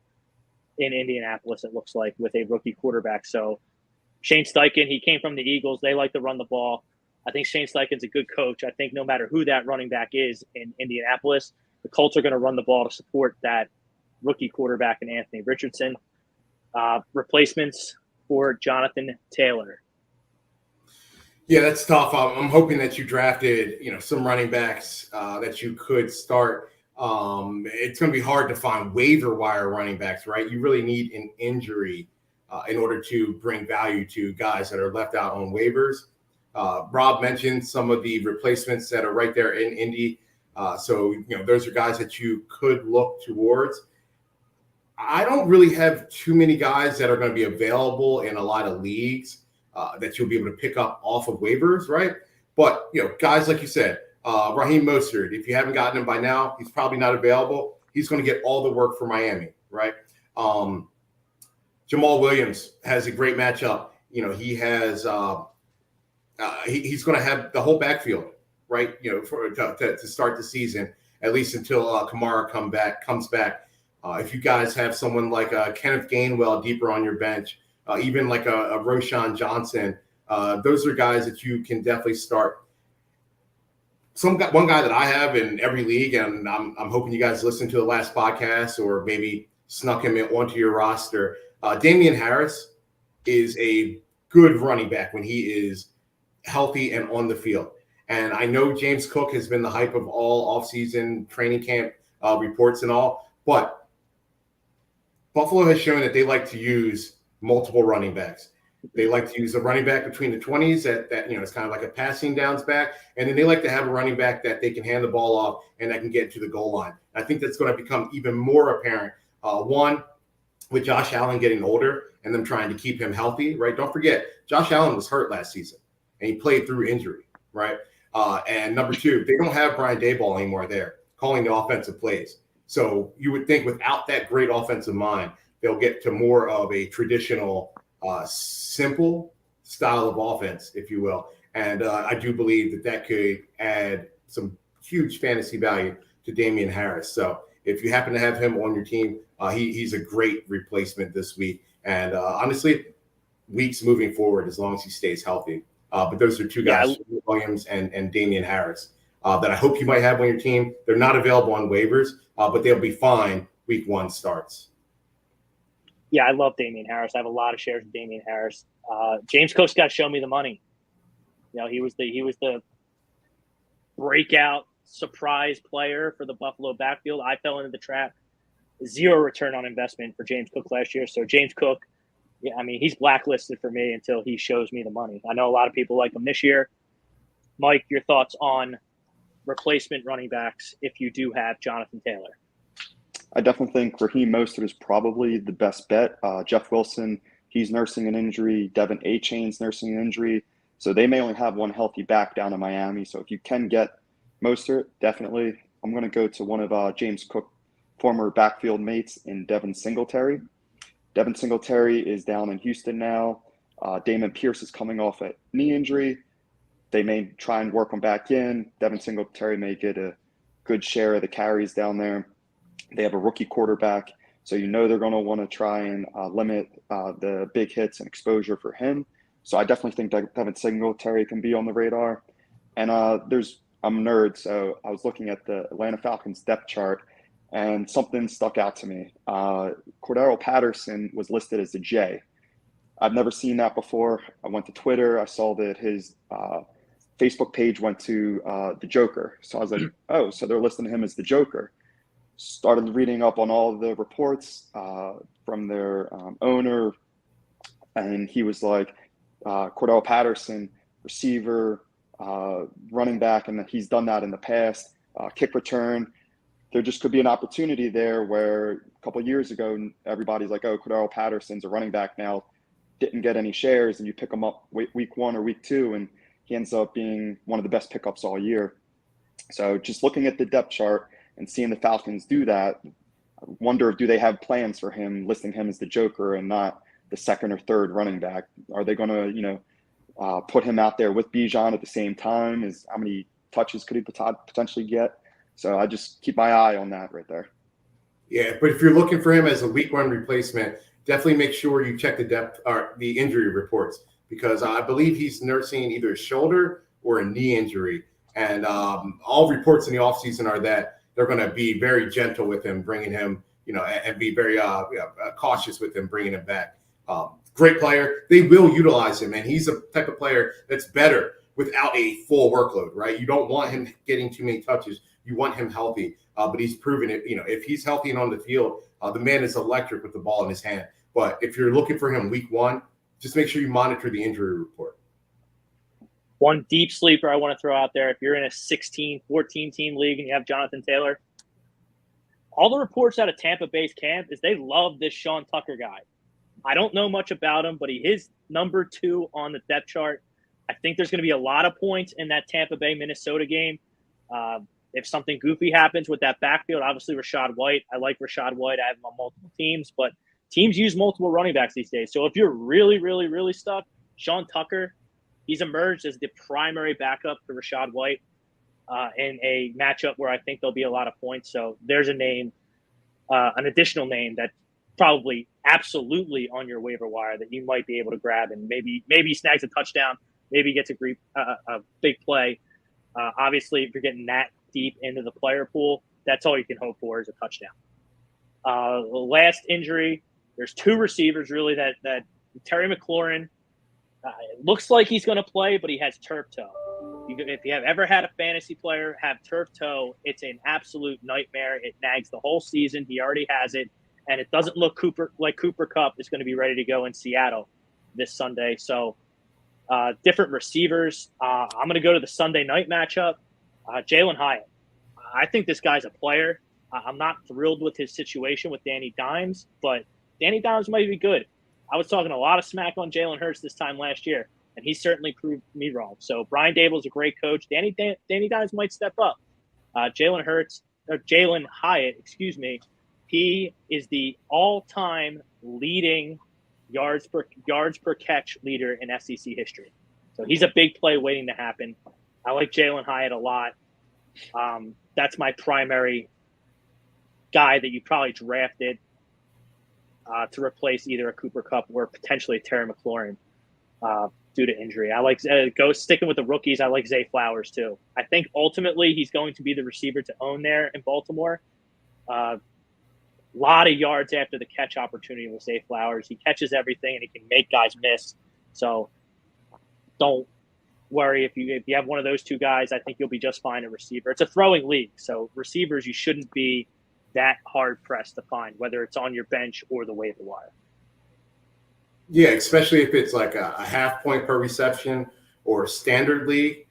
Speaker 5: in Indianapolis, it looks like, with a rookie quarterback. So Shane Steichen, he came from the Eagles. They like to run the ball. I think Shane Steichen's a good coach. I think no matter who that running back is in Indianapolis, the Colts are going to run the ball to support that rookie quarterback in Anthony Richardson. Replacements for Jonathan Taylor.
Speaker 6: Yeah, that's tough. I'm hoping that you drafted, some running backs that you could start. It's going to be hard to find waiver wire running backs, right? You really need an injury in order to bring value to guys that are left out on waivers. Rob mentioned some of the replacements that are right there in Indy. So those are guys that you could look towards. I don't really have too many guys that are going to be available in a lot of leagues that you'll be able to pick up off of waivers, right? But, guys like you said, Raheem Mostert, if you haven't gotten him by now, he's probably not available. He's going to get all the work for Miami, right? Jamal Williams has a great matchup. He has he's going to have the whole backfield, right? To start the season, at least until Kamara comes back. If you guys have someone like Kenneth Gainwell deeper on your bench, even like a Roshan Johnson, those are guys that you can definitely start. One guy that I have in every league, and I'm hoping you guys listen to the last podcast or maybe snuck him onto your roster. Damian Harris is a good running back when he is healthy and on the field. And I know James Cook has been the hype of all offseason training camp reports and all, but Buffalo has shown that they like to use multiple running backs. They like to use a running back between the 20s that it's kind of like a passing downs back. And then they like to have a running back that they can hand the ball off and that can get to the goal line. I think that's going to become even more apparent. One, with Josh Allen getting older and them trying to keep him healthy, right? Don't forget, Josh Allen was hurt last season and he played through injury, right? And number two, they don't have Brian Daboll anymore there calling the offensive plays. So you would think without that great offensive mind, they'll get to more of a traditional, simple style of offense, if you will. And I do believe that could add some huge fantasy value to Damian Harris. So if you happen to have him on your team, he's a great replacement this week. And honestly, weeks moving forward, as long as he stays healthy. But those are two guys, Williams and Damian Harris, that I hope you might have on your team. They're not available on waivers, but they'll be fine week 1 starts.
Speaker 5: Yeah, I love Damian Harris. I have a lot of shares of Damian Harris. James Cook's got to show me the money. He was the breakout surprise player for the Buffalo backfield. I fell into the trap. 0 return on investment for James Cook last year. So James Cook, he's blacklisted for me until he shows me the money. I know a lot of people like him this year. Mike, your thoughts on replacement running backs if you do have Jonathan Taylor?
Speaker 7: I definitely think Raheem Mostert is probably the best bet. Jeff Wilson, he's nursing an injury. Devin A-Chain's nursing an injury. So they may only have one healthy back down in Miami. So if you can get Mostert, definitely. I'm going to go to one of James Cook's former backfield mates in Devin Singletary. Devin Singletary is down in Houston now. Damon Pierce is coming off a knee injury. They may try and work him back in. Devin Singletary may get a good share of the carries down there. They have a rookie quarterback, so they're going to want to try and limit the big hits and exposure for him. So I definitely think that Devin Singletary can be on the radar. And I'm a nerd, so I was looking at the Atlanta Falcons depth chart, and something stuck out to me. Cordero Patterson was listed as a J. I've never seen that before. I went to Twitter. I saw that his Facebook page went to the Joker. So I was like, oh, so they're listing him as the Joker. Started reading up on all of the reports from their owner, and he was like, Cordell Patterson, receiver, running back, and he's done that in the past, kick return. There just could be an opportunity there where a couple of years ago, everybody's like, oh, Cordell Patterson's a running back now, didn't get any shares, and you pick him up week 1 or week 2, and he ends up being one of the best pickups all year. So just looking at the depth chart and seeing the Falcons do that, I wonder, do they have plans for him, listing him as the Joker and not the second or third running back? Are they going to, put him out there with Bijan at the same time? How many touches could he potentially get? So I just keep my eye on that right there.
Speaker 6: Yeah, but if you're looking for him as a week 1 replacement, definitely make sure you check the depth or the injury reports, because I believe he's nursing either a shoulder or a knee injury. And all reports in the offseason are that they're going to be very gentle with him, bringing him, and be very cautious with him, bringing him back. Great player. They will utilize him, and he's a type of player that's better without a full workload, right? You don't want him getting too many touches. You want him healthy, but he's proven it. If he's healthy and on the field, the man is electric with the ball in his hand. But if you're looking for him week 1, just make sure you monitor the injury report.
Speaker 5: One deep sleeper I want to throw out there, if you're in a 16, 14-team league and you have Jonathan Taylor, all the reports out of Tampa Bay's camp is they love this Sean Tucker guy. I don't know much about him, but he is number 2 on the depth chart. I think there's going to be a lot of points in that Tampa Bay-Minnesota game. If something goofy happens with that backfield, obviously Rachaad White. I like Rachaad White. I have him on multiple teams, but teams use multiple running backs these days. So if you're really, really, really stuck, Sean Tucker, he's emerged as the primary backup to Rachaad White in a matchup where I think there'll be a lot of points. So there's a name, an additional name that probably absolutely on your waiver wire that you might be able to grab, and maybe he snags a touchdown, maybe gets a big play. Obviously, if you're getting that deep into the player pool, that's all you can hope for is a touchdown. Last injury, there's 2 receivers really that Terry McLaurin, it looks like he's going to play, but he has turf toe. If you have ever had a fantasy player have turf toe, it's an absolute nightmare. It nags the whole season. He already has it, and it doesn't look like Cooper Kupp is going to be ready to go in Seattle this Sunday. So different receivers. I'm going to go to the Sunday night matchup. Jalen Hyatt. I think this guy's a player. I'm not thrilled with his situation with Danny Dimes, but Danny Dimes might be good. I was talking a lot of smack on Jalen Hurts this time last year, and he certainly proved me wrong. So Brian Daboll's a great coach. Danny Dimes might step up. Jalen Hyatt, he is the all-time leading yards per catch leader in SEC history. So he's a big play waiting to happen. I like Jalen Hyatt a lot. That's my primary guy that you probably drafted to replace either a Cooper Kupp or potentially a Terry McLaurin due to injury. I like sticking with the rookies. I like Zay Flowers too. I think ultimately he's going to be the receiver to own there in Baltimore. Lot of yards after the catch opportunity with Zay Flowers. He catches everything and he can make guys miss. So don't worry if you have one of those 2 guys. I think you'll be just fine at receiver. It's a throwing league, so receivers you shouldn't be that hard pressed to find, whether it's on your bench or the waiver wire.
Speaker 6: Yeah, especially if it's like a half point per reception or a standard league.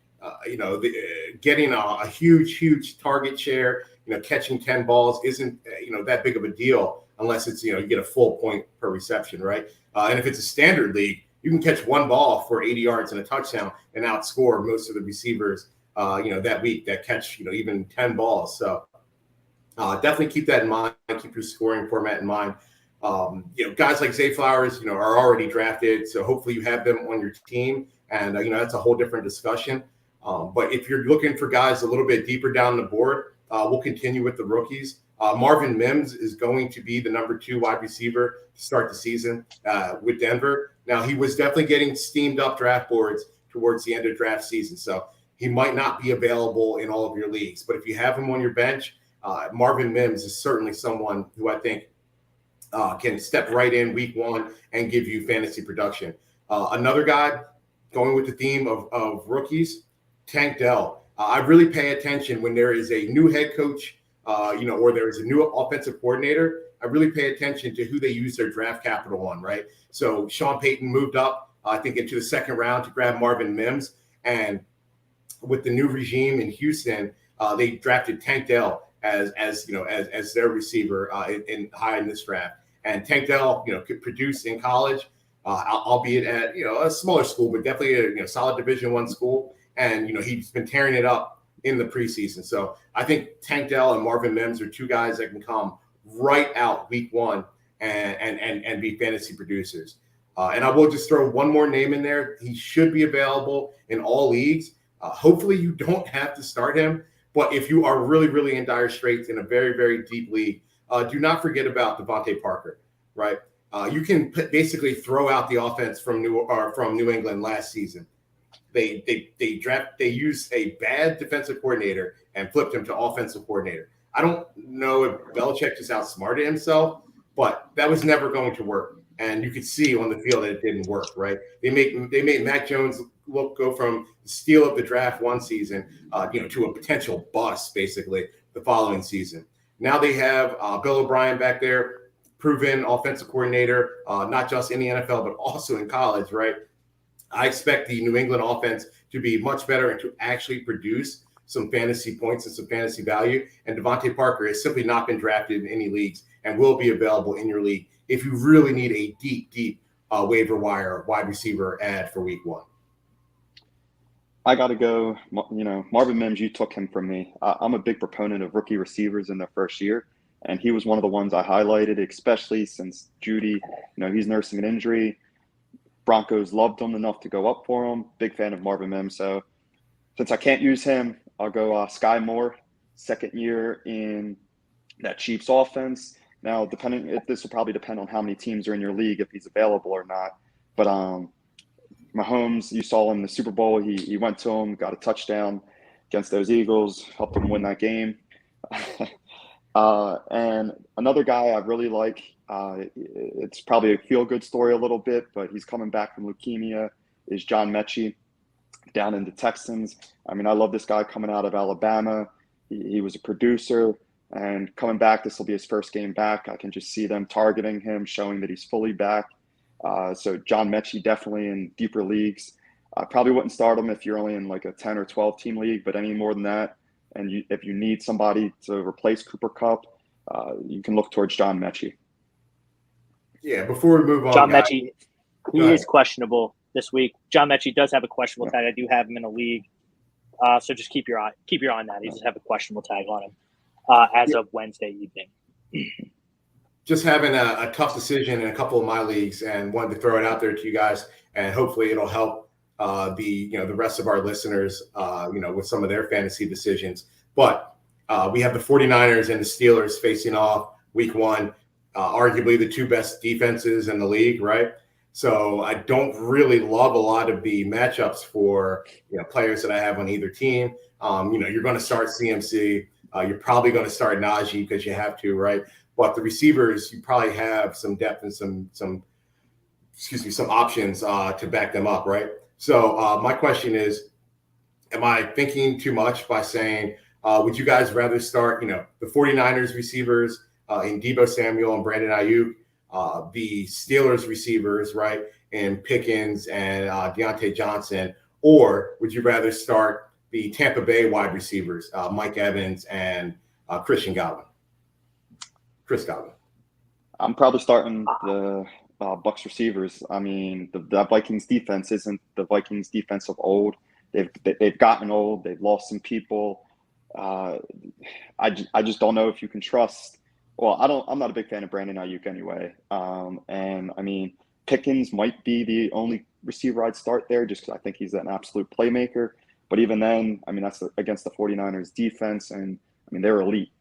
Speaker 6: Getting a huge target share, catching 10 balls isn't that big of a deal unless it's you get a full point per reception, right? And if it's a standard league, you can catch 1 ball for 80 yards and a touchdown and outscore most of the receivers that week that catch even 10 balls. So definitely keep that in mind. Keep your scoring format in mind. Guys like Zay Flowers, are already drafted, so hopefully you have them on your team, and that's a whole different discussion. But if you're looking for guys a little bit deeper down the board, we'll continue with the rookies. Marvin Mims is going to be the number 2 wide receiver to start the season with Denver. Now, he was definitely getting steamed up draft boards towards the end of draft season, so he might not be available in all of your leagues. But if you have him on your bench, Marvin Mims is certainly someone who I think can step right in week 1 and give you fantasy production. Another guy going with the theme of rookies, Tank Dell. I really pay attention when there is a new head coach, or there is a new offensive coordinator. I really pay attention to who they use their draft capital on, right? So Sean Payton moved up, I think, into the 2nd round to grab Marvin Mims. And with the new regime in Houston, they drafted Tank Dell as their receiver high in this draft. And Tank Dell, could produce in college, albeit at a smaller school, but definitely a solid Division I school. And he's been tearing it up in the preseason. So I think Tank Dell and Marvin Mims are 2 guys that can come right out week 1 and be fantasy producers. And I will just throw one more name in there. He should be available in all leagues. Hopefully you don't have to start him. But if you are really, really in dire straits in a very, very deep league, do not forget about Devontae Parker, right? You can basically throw out the offense from New England last season. They used a bad defensive coordinator and flipped him to offensive coordinator. I don't know if Belichick just outsmarted himself, but that was never going to work. And you could see on the field that it didn't work, right? They made Mac Jones go from the steal of the draft one season, to a potential bust basically the following season. Now they have Bill O'Brien back there, proven offensive coordinator, not just in the NFL but also in college, right? I expect the New England offense to be much better and to actually produce some fantasy points and some fantasy value. And Devontae Parker has simply not been drafted in any leagues and will be available in your league if you really need a deep waiver wire wide receiver ad for week 1.
Speaker 7: I got to go, Marvin Mims, you took him from me. I'm a big proponent of rookie receivers in their first year, and he was one of the ones I highlighted, especially since Judy, he's nursing an injury. Broncos loved him enough to go up for him. Big fan of Marvin Mims. So since I can't use him, I'll go Sky Moore, 2nd year in that Chiefs offense. Now, this will probably depend on how many teams are in your league, if he's available or not. But Mahomes, you saw him in the Super Bowl. He went to him, got a touchdown against those Eagles, helped them win that game. And another guy I really like, it's probably a feel-good story a little bit, but he's coming back from leukemia, is John Mechie down in the Texans. I mean, I love this guy coming out of Alabama. He was a producer, and coming back, this will be his first game back. I can just see them targeting him, showing that he's fully back. So John Mechie definitely in deeper leagues. I probably wouldn't start him if you're only in like a 10 or 12 team league, but any more than that, and if you need somebody to replace Cooper Kupp, you can look towards John Mechie.
Speaker 6: Yeah, before we move on,
Speaker 5: John
Speaker 6: guys,
Speaker 5: Mechie, he is questionable this week. John Mechie does have a questionable tag. I do have him in a league, so just keep your eye on that. He does have a questionable tag on him as of Wednesday evening.
Speaker 6: Just having a tough decision in a couple of my leagues, and wanted to throw it out there to you guys, and hopefully it'll help the rest of our listeners, with some of their fantasy decisions. But we have the 49ers and the Steelers facing off week 1, arguably the two best defenses in the league, right? So I don't really love a lot of the matchups for players that I have on either team. You're going to start CMC. You're probably going to start Najee because you have to, right? But the receivers, you probably have some depth and some options to back them up, right? So my question is, am I thinking too much by saying, would you guys rather start, the 49ers receivers in Deebo Samuel and Brandon Ayuk, the Steelers receivers, right, in Pickens and Deontay Johnson, or would you rather start the Tampa Bay wide receivers, Mike Evans and Chris Godwin?
Speaker 7: I'm probably starting the Bucs receivers. I mean, the Vikings defense isn't the Vikings defense of old. They've gotten old. They've lost some people. I just don't know if you can trust. Well, I'm not a big fan of Brandon Ayuk anyway. And I mean, Pickens might be the only receiver I'd start there, just because I think he's an absolute playmaker. But even then, I mean, that's against the 49ers defense, and I mean, they're elite.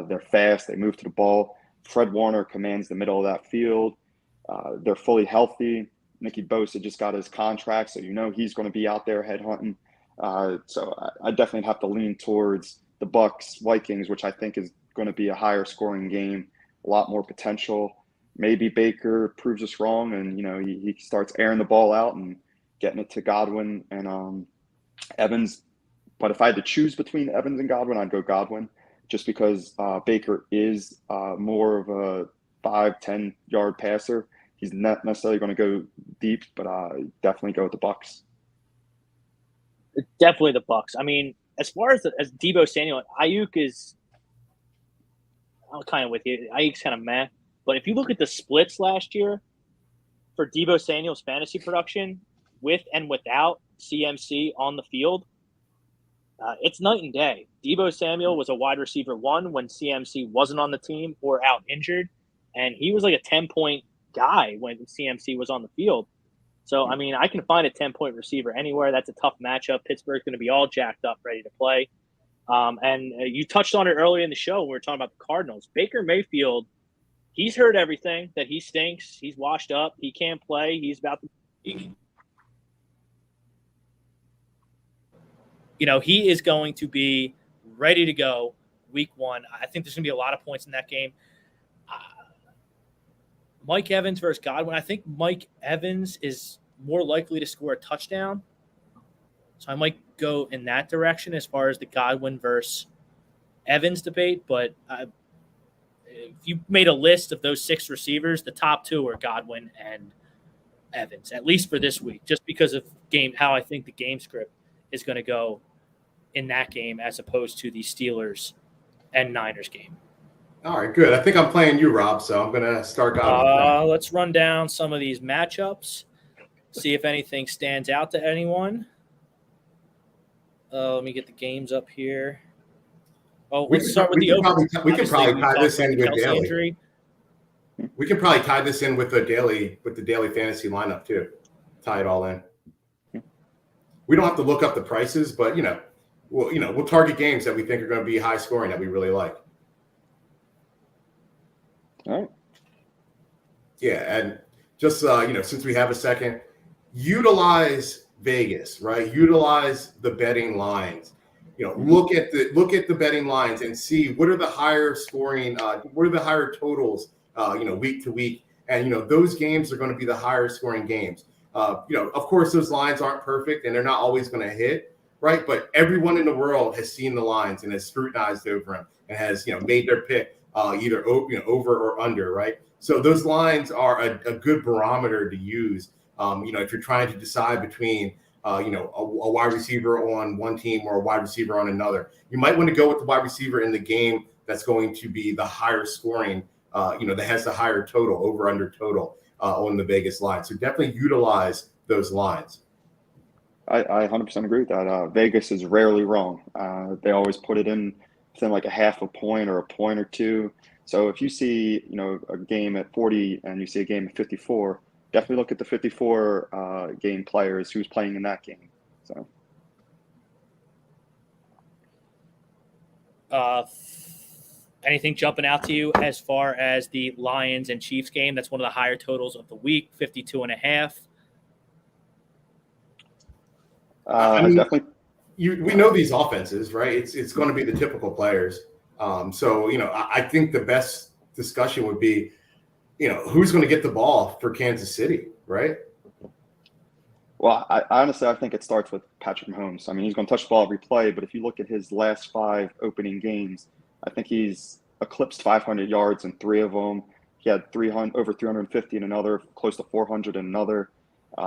Speaker 7: They're fast. They move to the ball. Fred Warner commands the middle of that field. They're fully healthy. Nicky Bosa just got his contract, so he's going to be out there headhunting. So I definitely have to lean towards the Bucs Vikings, which I think is going to be a higher scoring game, a lot more potential. Maybe Baker proves us wrong, and he starts airing the ball out and getting it to Godwin and Evans. But if I had to choose between Evans and Godwin, I'd go Godwin, just because Baker is more of a 5-10 yard passer. He's not necessarily going to go deep, but definitely go with the Bucs.
Speaker 5: Definitely the Bucs. I mean, as far as Deebo Samuel, Ayuk is, I'm kind of with you. Ayuk's kind of meh. But if you look at the splits last year for Deebo Samuel's fantasy production with and without CMC on the field, it's night and day. Deebo Samuel was a wide receiver 1 when CMC wasn't on the team or out injured, and he was like a 10-point guy when CMC was on the field. So, I mean, I can find a 10-point receiver anywhere. That's a tough matchup. Pittsburgh's going to be all jacked up, ready to play. And you touched on it earlier in the show when we were talking about the Cardinals. Baker Mayfield, he's heard everything, that he stinks. He's washed up. He can't play. He's about to he is going to be ready to go week 1. I think there's going to be a lot of points in that game. Mike Evans versus Godwin. I think Mike Evans is more likely to score a touchdown. So I might go in that direction as far as the Godwin versus Evans debate. But if you made a list of those 6 receivers, the top 2 are Godwin and Evans, at least for this week, just because of how I think the game script is going to go in that game as opposed to the Steelers and Niners game.
Speaker 6: All right, good. I think I'm playing you, Rob, so I'm going to start Godwin.
Speaker 5: Let's run down some of these matchups, see if anything stands out to anyone. Let me get the games up here. Oh, let's start with the open.
Speaker 6: We can probably tie this in with daily. Injury. We can probably tie this in with the daily fantasy lineup too. Tie it all in. We don't have to look up the prices, but we'll target games that we think are going to be high scoring that we really like.
Speaker 7: All right.
Speaker 6: Yeah, and just since we have a second, utilize Vegas, right? Utilize the betting lines. look at the betting lines and see what are the higher scoring, what are the higher totals, week to week. And, those games are going to be the higher scoring games. Of course, those lines aren't perfect and they're not always going to hit, right? But everyone in the world has seen the lines and has scrutinized over them and has, made their pick either over or under, right? So those lines are a good barometer to use, if you're trying to decide between, a wide receiver on one team or a wide receiver on another. You might want to go with the wide receiver in the game that's going to be the higher scoring, that has the higher total, over under total on the Vegas line. So definitely utilize those lines.
Speaker 7: I 100% agree with that. Vegas is rarely wrong. They always put it in within like a half a point or a point or two. So if you see, a game at 40 and you see a game at 54, definitely look at the 54 game players who's playing in that game. So.
Speaker 5: Anything jumping out to you as far as the Lions and Chiefs game? That's one of the higher totals of the week, 52.5.
Speaker 7: Definitely.
Speaker 6: We know these offenses, right? It's going to be the typical players. So, I think the best discussion would be, who's going to get the ball for Kansas City, right?
Speaker 7: Well, I honestly think it starts with Patrick Mahomes. I mean, he's going to touch the ball every play, but if you look at his last 5 opening games, I think he's eclipsed 500 yards in 3 of them. He had over 350 in another, close to 400 in another,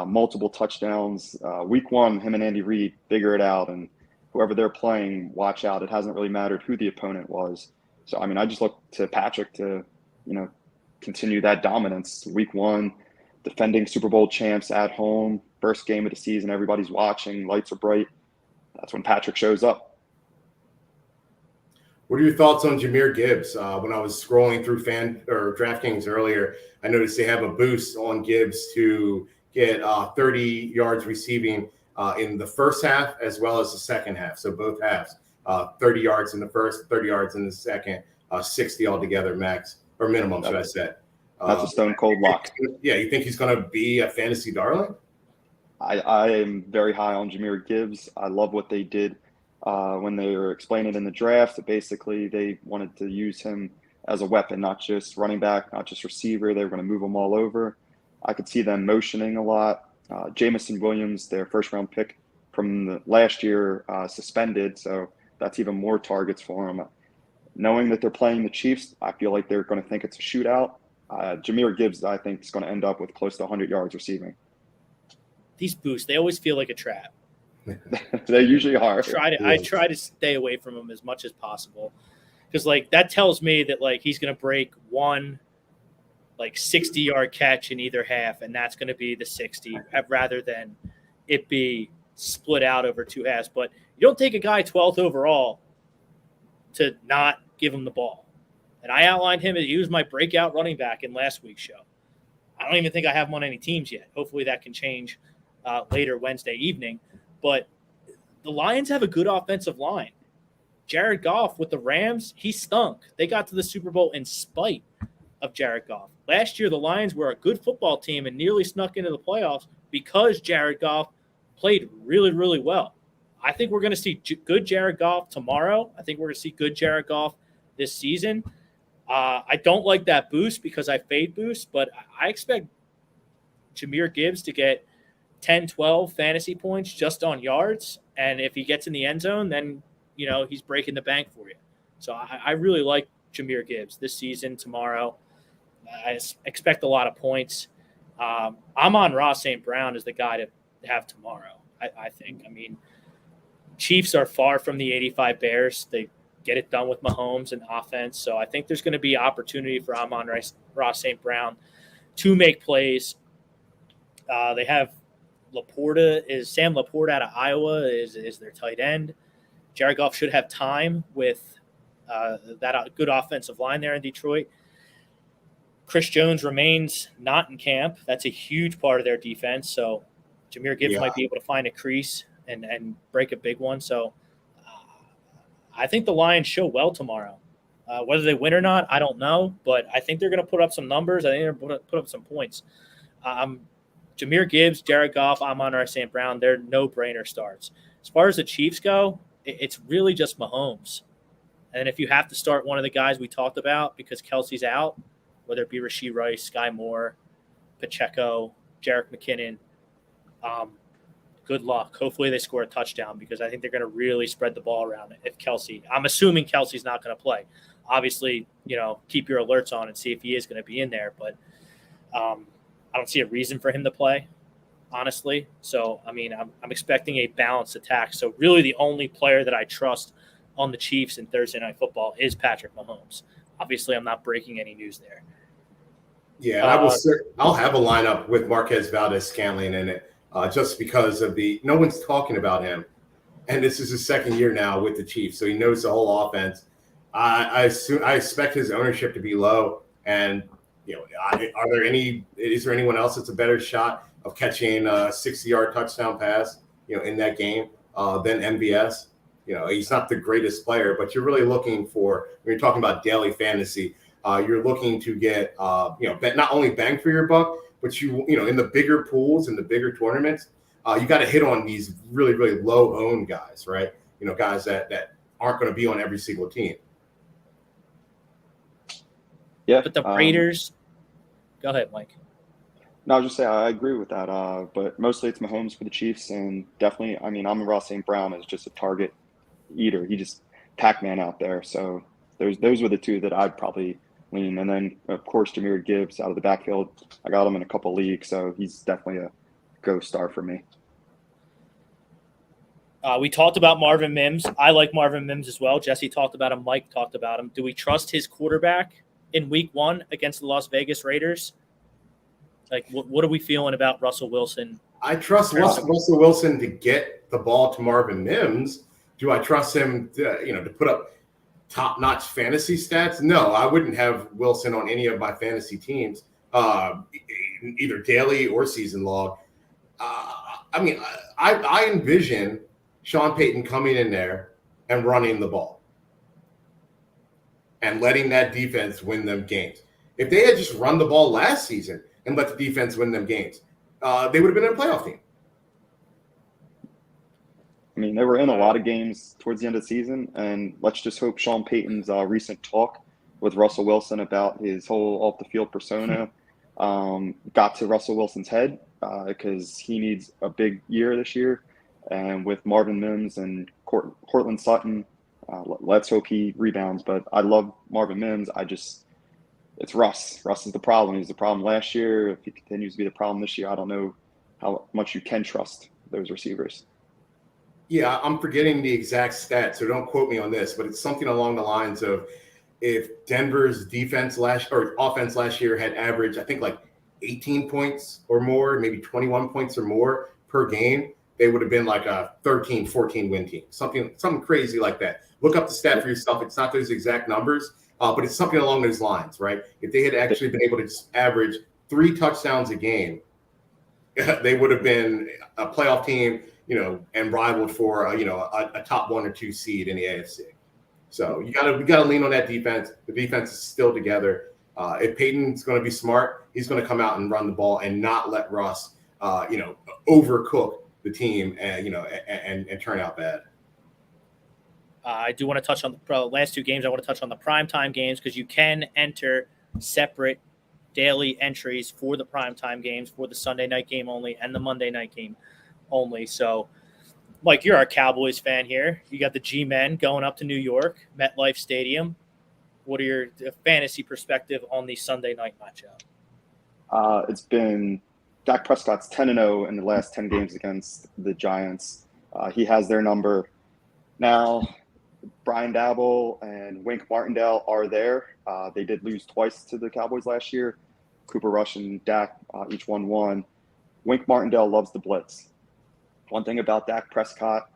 Speaker 7: multiple touchdowns. Week 1, him and Andy Reid figure it out, and whoever they're playing, watch out. It hasn't really mattered who the opponent was. So, I mean, I just look to Patrick to, continue that dominance. Week 1, defending Super Bowl champs at home, first game of the season, everybody's watching, lights are bright. That's when Patrick shows up.
Speaker 6: What are your thoughts on Jahmyr Gibbs? When I was scrolling through DraftKings earlier, I noticed they have a boost on Gibbs to get 30 yards receiving in the first half as well as the second half. So both halves, 30 yards in the first, 30 yards in the second, 60 altogether max or minimum, should I say.
Speaker 7: That's a stone cold lock.
Speaker 6: Yeah, you think he's going to be a fantasy darling?
Speaker 7: I am very high on Jahmyr Gibbs. I love what they did when they were explaining in the draft. Basically, they wanted to use him as a weapon, not just running back, not just receiver. They were going to move him all over. I could see them motioning a lot. Jamison Williams, their first-round pick from the last year, suspended, so that's even more targets for him. Knowing that they're playing the Chiefs, I feel like they're going to think it's a shootout. Jahmyr Gibbs, I think, is going to end up with close to 100 yards receiving.
Speaker 5: These boosts, they always feel like a trap.
Speaker 7: They usually are.
Speaker 5: I try to stay away from them as much as possible because, that tells me that, he's going to break one, 60-yard catch in either half, and that's going to be the 60 rather than it be split out over 2 halves. But you don't take a guy 12th overall to not give him the ball. And I outlined him as he was my breakout running back in last week's show. I don't even think I have him on any teams yet. Hopefully that can change later Wednesday evening. But the Lions have a good offensive line. Jared Goff with the Rams, he stunk. They got to the Super Bowl in spite of Jared Goff. Last year, the Lions were a good football team and nearly snuck into the playoffs because Jared Goff played really, really well. I think we're going to see good Jared Goff tomorrow. I think we're going to see good Jared Goff this season. I don't like that boost because I fade boost, but I expect Jahmyr Gibbs to get 10, 12 fantasy points just on yards. And if he gets in the end zone, then, he's breaking the bank for you. So I really like Jahmyr Gibbs this season, tomorrow. I expect a lot of points. Amon-Ra St. Brown is the guy to have tomorrow, I think. I mean, Chiefs are far from the 85 Bears. They get it done with Mahomes and offense. So I think there's going to be opportunity for Amon-Ra St. Brown to make plays. They have Sam Laporta out of Iowa is their tight end. Jared Goff should have time with that good offensive line there in Detroit. Chris Jones remains not in camp. That's a huge part of their defense. So Jahmyr Gibbs might be able to find a crease and break a big one. So I think the Lions show well tomorrow. Whether they win or not, I don't know. But I think they're going to put up some numbers. I think they're going to put up some points. Jahmyr Gibbs, Jared Goff, Amon-Ra St. Brown, they're no-brainer starts. As far as the Chiefs go, it's really just Mahomes. And if you have to start one of the guys we talked about because Kelsey's out, whether it be Rashee Rice, Sky Moore, Pacheco, Jerick McKinnon, good luck. Hopefully they score a touchdown because I think they're going to really spread the ball around if Kelsey – I'm assuming Kelsey's not going to play. Obviously, keep your alerts on and see if he is going to be in there. But I don't see a reason for him to play, honestly. So, I mean, I'm expecting a balanced attack. So, really the only player that I trust on the Chiefs in Thursday Night Football is Patrick Mahomes. Obviously, I'm not breaking any news there.
Speaker 6: Yeah, I'll have a lineup with Marquez Valdez-Scantling in it just because of no one's talking about him. And this is his second year now with the Chiefs, so he knows the whole offense. I expect his ownership to be low. And, is there anyone else that's a better shot of catching a 60-yard touchdown pass, in that game than MVS? He's not the greatest player, but you're really looking for, when you're talking about daily fantasy, you're looking to get, not only bang for your buck, but in the bigger pools and the bigger tournaments, you got to hit on these really, really low-owned guys, right? Guys that aren't going to be on every single team.
Speaker 7: Yeah.
Speaker 5: But the Raiders go ahead, Mike.
Speaker 7: No, I was just saying I agree with that. But mostly it's Mahomes for the Chiefs, and definitely, I mean, Amon-Ra St. Brown is just a target eater. He just Pac-Man out there. So those were the two that I'd probably lean. And then, of course, Jahmyr Gibbs out of the backfield. I got him in a couple leagues, so he's definitely a go star for me.
Speaker 5: We talked about Marvin Mims. I like Marvin Mims as well. Jesse talked about him. Mike talked about him. Do we trust his quarterback in week 1 against the Las Vegas Raiders? Like, what are we feeling about Russell Wilson?
Speaker 6: I trust Russell Wilson to get the ball to Marvin Mims. Do I trust him to put up top-notch fantasy stats? No, I wouldn't have Wilson on any of my fantasy teams, either daily or season log. I envision Sean Payton coming in there and running the ball and letting that defense win them games. If they had just run the ball last season and let the defense win them games, they would have been a playoff team.
Speaker 7: I mean, they were in a lot of games towards the end of the season, and let's just hope Sean Payton's recent talk with Russell Wilson about his whole off-the-field persona got to Russell Wilson's head because he needs a big year this year. And with Marvin Mims and Cortland Sutton, let's hope he rebounds. But I love Marvin Mims. It's Russ. Russ is the problem. He was the problem last year. If he continues to be the problem this year, I don't know how much you can trust those receivers.
Speaker 6: Yeah, I'm forgetting the exact stat, so don't quote me on this, but it's something along the lines of if Denver's offense last year had averaged, I think, like 18 points or more, maybe 21 points or more per game, they would have been like a 13, 14 win team, something crazy like that. Look up the stat for yourself. It's not those exact numbers, but it's something along those lines, right? If they had actually been able to just average 3 touchdowns a game, they would have been a playoff team, and rivaled for a top 1 or 2 seed in the AFC. So we gotta lean on that defense. The defense is still together. If Peyton's going to be smart, he's going to come out and run the ball and not let Russ, overcook the team and turn out bad.
Speaker 5: I do want to touch on the last 2 games. I want to touch on the primetime games because you can enter separate daily entries for the primetime games, for the Sunday night game only and the Monday night game only. So, Mike, you're our Cowboys fan here. You got the G-Men going up to New York, MetLife Stadium. What are your fantasy perspective on the Sunday night matchup?
Speaker 7: It's been Dak Prescott's 10-0 in the last 10 games against the Giants. He has their number. Now, Brian Dabble and Wink Martindale are there. They did lose twice to the Cowboys last year. Cooper Rush and Dak each won. Wink Martindale loves the blitz. One thing about Dak Prescott,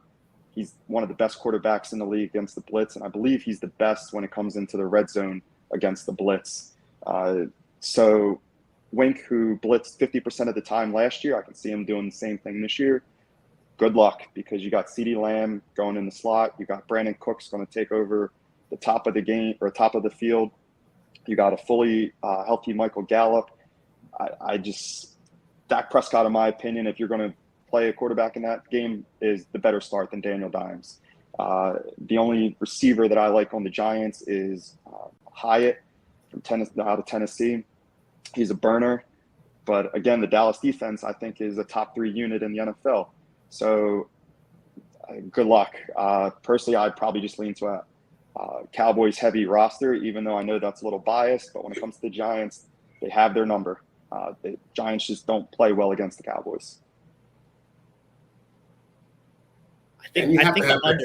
Speaker 7: he's one of the best quarterbacks in the league against the blitz, and I believe he's the best when it comes into the red zone against the blitz. So Wink, who blitzed 50% of the time last year, I can see him doing the same thing this year. Good luck, because you got CeeDee Lamb going in the slot. You got Brandon Cooks going to take over the top of the game or top of the field. You got a fully healthy Michael Gallup. Dak Prescott, in my opinion, if you're going to play a quarterback in that game, is the better start than Daniel Dimes. The only receiver that I like on the Giants is Hyatt out of Tennessee. He's a burner. But again, the Dallas defense, I think, is a top 3 unit in the NFL. So good luck. Personally, I'd probably just lean to a Cowboys heavy roster, even though I know that's a little biased. But when it comes to the Giants, they have their number. The Giants just don't play well against the Cowboys.
Speaker 6: And you have to have the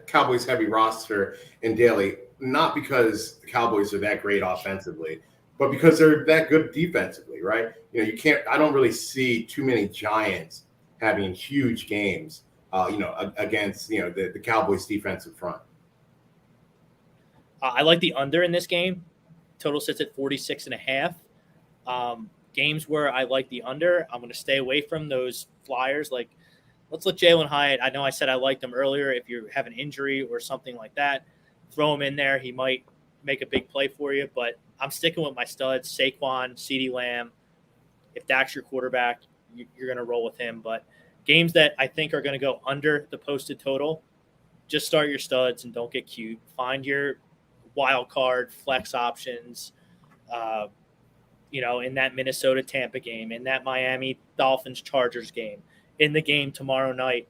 Speaker 6: Cowboys heavy roster in daily, not because the Cowboys are that great offensively, but because they're that good defensively, right? You can't. I don't really see too many Giants having huge games, against the Cowboys defensive front.
Speaker 5: I like the under in this game. Total sits at 46.5. Games where I like the under, I'm going to stay away from those flyers. Like, let's let Jalen Hyatt. I know I said I liked him earlier. If you have an injury or something like that, throw him in there. He might make a big play for you. But I'm sticking with my studs: Saquon, CeeDee Lamb. If Dak's your quarterback, you're going to roll with him. But games that I think are going to go under the posted total, just start your studs and don't get cute. Find your wild card flex options. In that Minnesota Tampa game, in that Miami Dolphins Chargers game, in the game tomorrow night,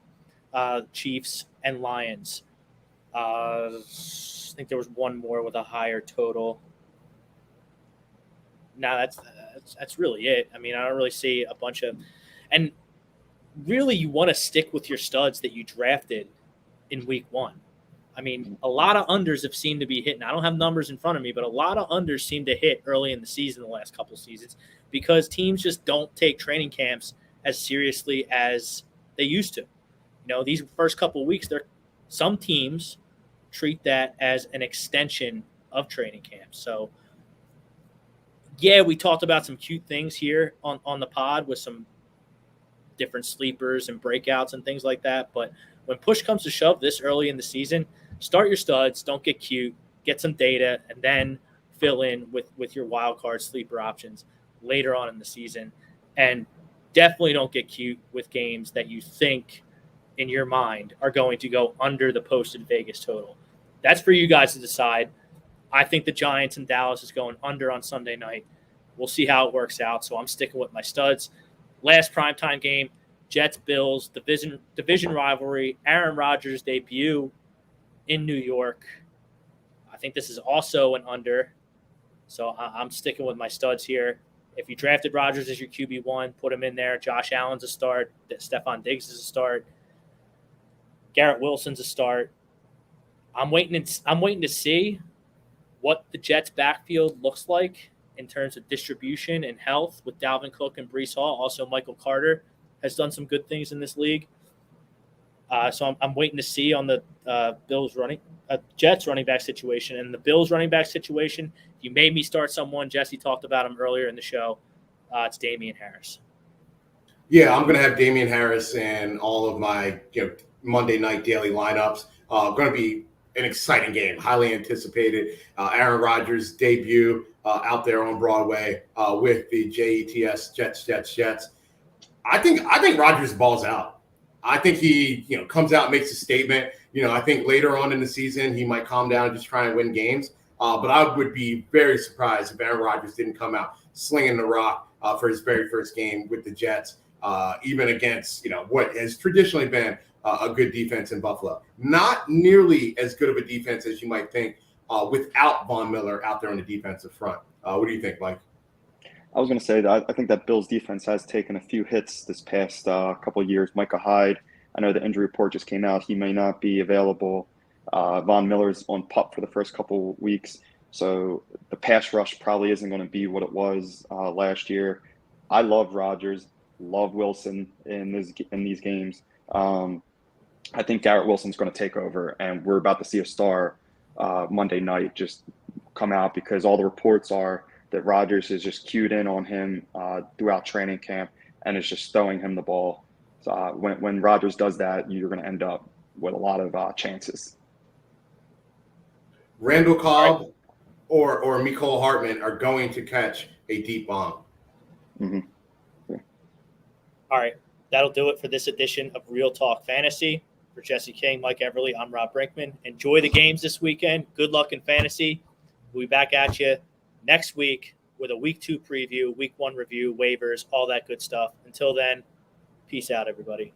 Speaker 5: Chiefs and Lions. I think there was one more with a higher total. No, that's really it. I mean, I don't really see a bunch of, and really you want to stick with your studs that you drafted in week 1. I mean, a lot of unders have seemed to be hitting. I don't have numbers in front of me, but a lot of unders seem to hit early in the season the last couple of seasons because teams just don't take training camps as seriously as they used to. These first couple of weeks, some teams treat that as an extension of training camp. So, yeah, we talked about some cute things here on the pod with some different sleepers and breakouts and things like that. But when push comes to shove this early in the season, start your studs, don't get cute, get some data, and then fill in with your wild card sleeper options later on in the season. And definitely don't get cute with games that you think in your mind are going to go under the posted Vegas total. That's for you guys to decide. I think the Giants and Dallas is going under on Sunday night. We'll see how it works out. So I'm sticking with my studs. Last primetime game, Jets-Bills, division rivalry, Aaron Rodgers' debut in New York. I think this is also an under. So I'm sticking with my studs here. If you drafted Rodgers as your QB1, put him in there. Josh Allen's a start. Stephon Diggs is a start. Garrett Wilson's a start. I'm waiting to see what the Jets' backfield looks like in terms of distribution and health with Dalvin Cook and Breece Hall. Also, Michael Carter has done some good things in this league. So I'm waiting to see on the Jets running back situation and the Bills running back situation. You made me start someone. Jesse talked about him earlier in the show. It's Damian Harris.
Speaker 6: Yeah, I'm going to have Damian Harris in all of my Monday night daily lineups. Going to be an exciting game, highly anticipated. Aaron Rodgers' debut out there on Broadway with the Jets. I think Rodgers balls out. I think he comes out and makes a statement. I think later on in the season he might calm down and just try and win games. But I would be very surprised if Aaron Rodgers didn't come out slinging the rock for his very first game with the Jets, even against what has traditionally been a good defense in Buffalo. Not nearly as good of a defense as you might think without Von Miller out there on the defensive front. What do you think, Mike?
Speaker 7: I was going to say that I think that Bills defense has taken a few hits this past couple of years. Micah Hyde, I know the injury report just came out. He may not be available. Von Miller's on PUP for the first couple of weeks. So the pass rush probably isn't going to be what it was last year. I love Rodgers, love Wilson in these games. I think Garrett Wilson's going to take over, and we're about to see a star Monday night just come out because all the reports are that Rodgers is just cued in on him throughout training camp and is just throwing him the ball. So when Rodgers does that, you're going to end up with a lot of chances.
Speaker 6: Randall Cobb or Mecole Hardman are going to catch a deep bomb.
Speaker 7: Mm-hmm. Yeah.
Speaker 5: All right. That'll do it for this edition of Real Talk Fantasy. For Jesse King, Mike Everly, I'm Rob Brinkman. Enjoy the games this weekend. Good luck in fantasy. We'll be back at you next week with a week 2 preview, week 1 review, waivers, all that good stuff. Until then, peace out, everybody.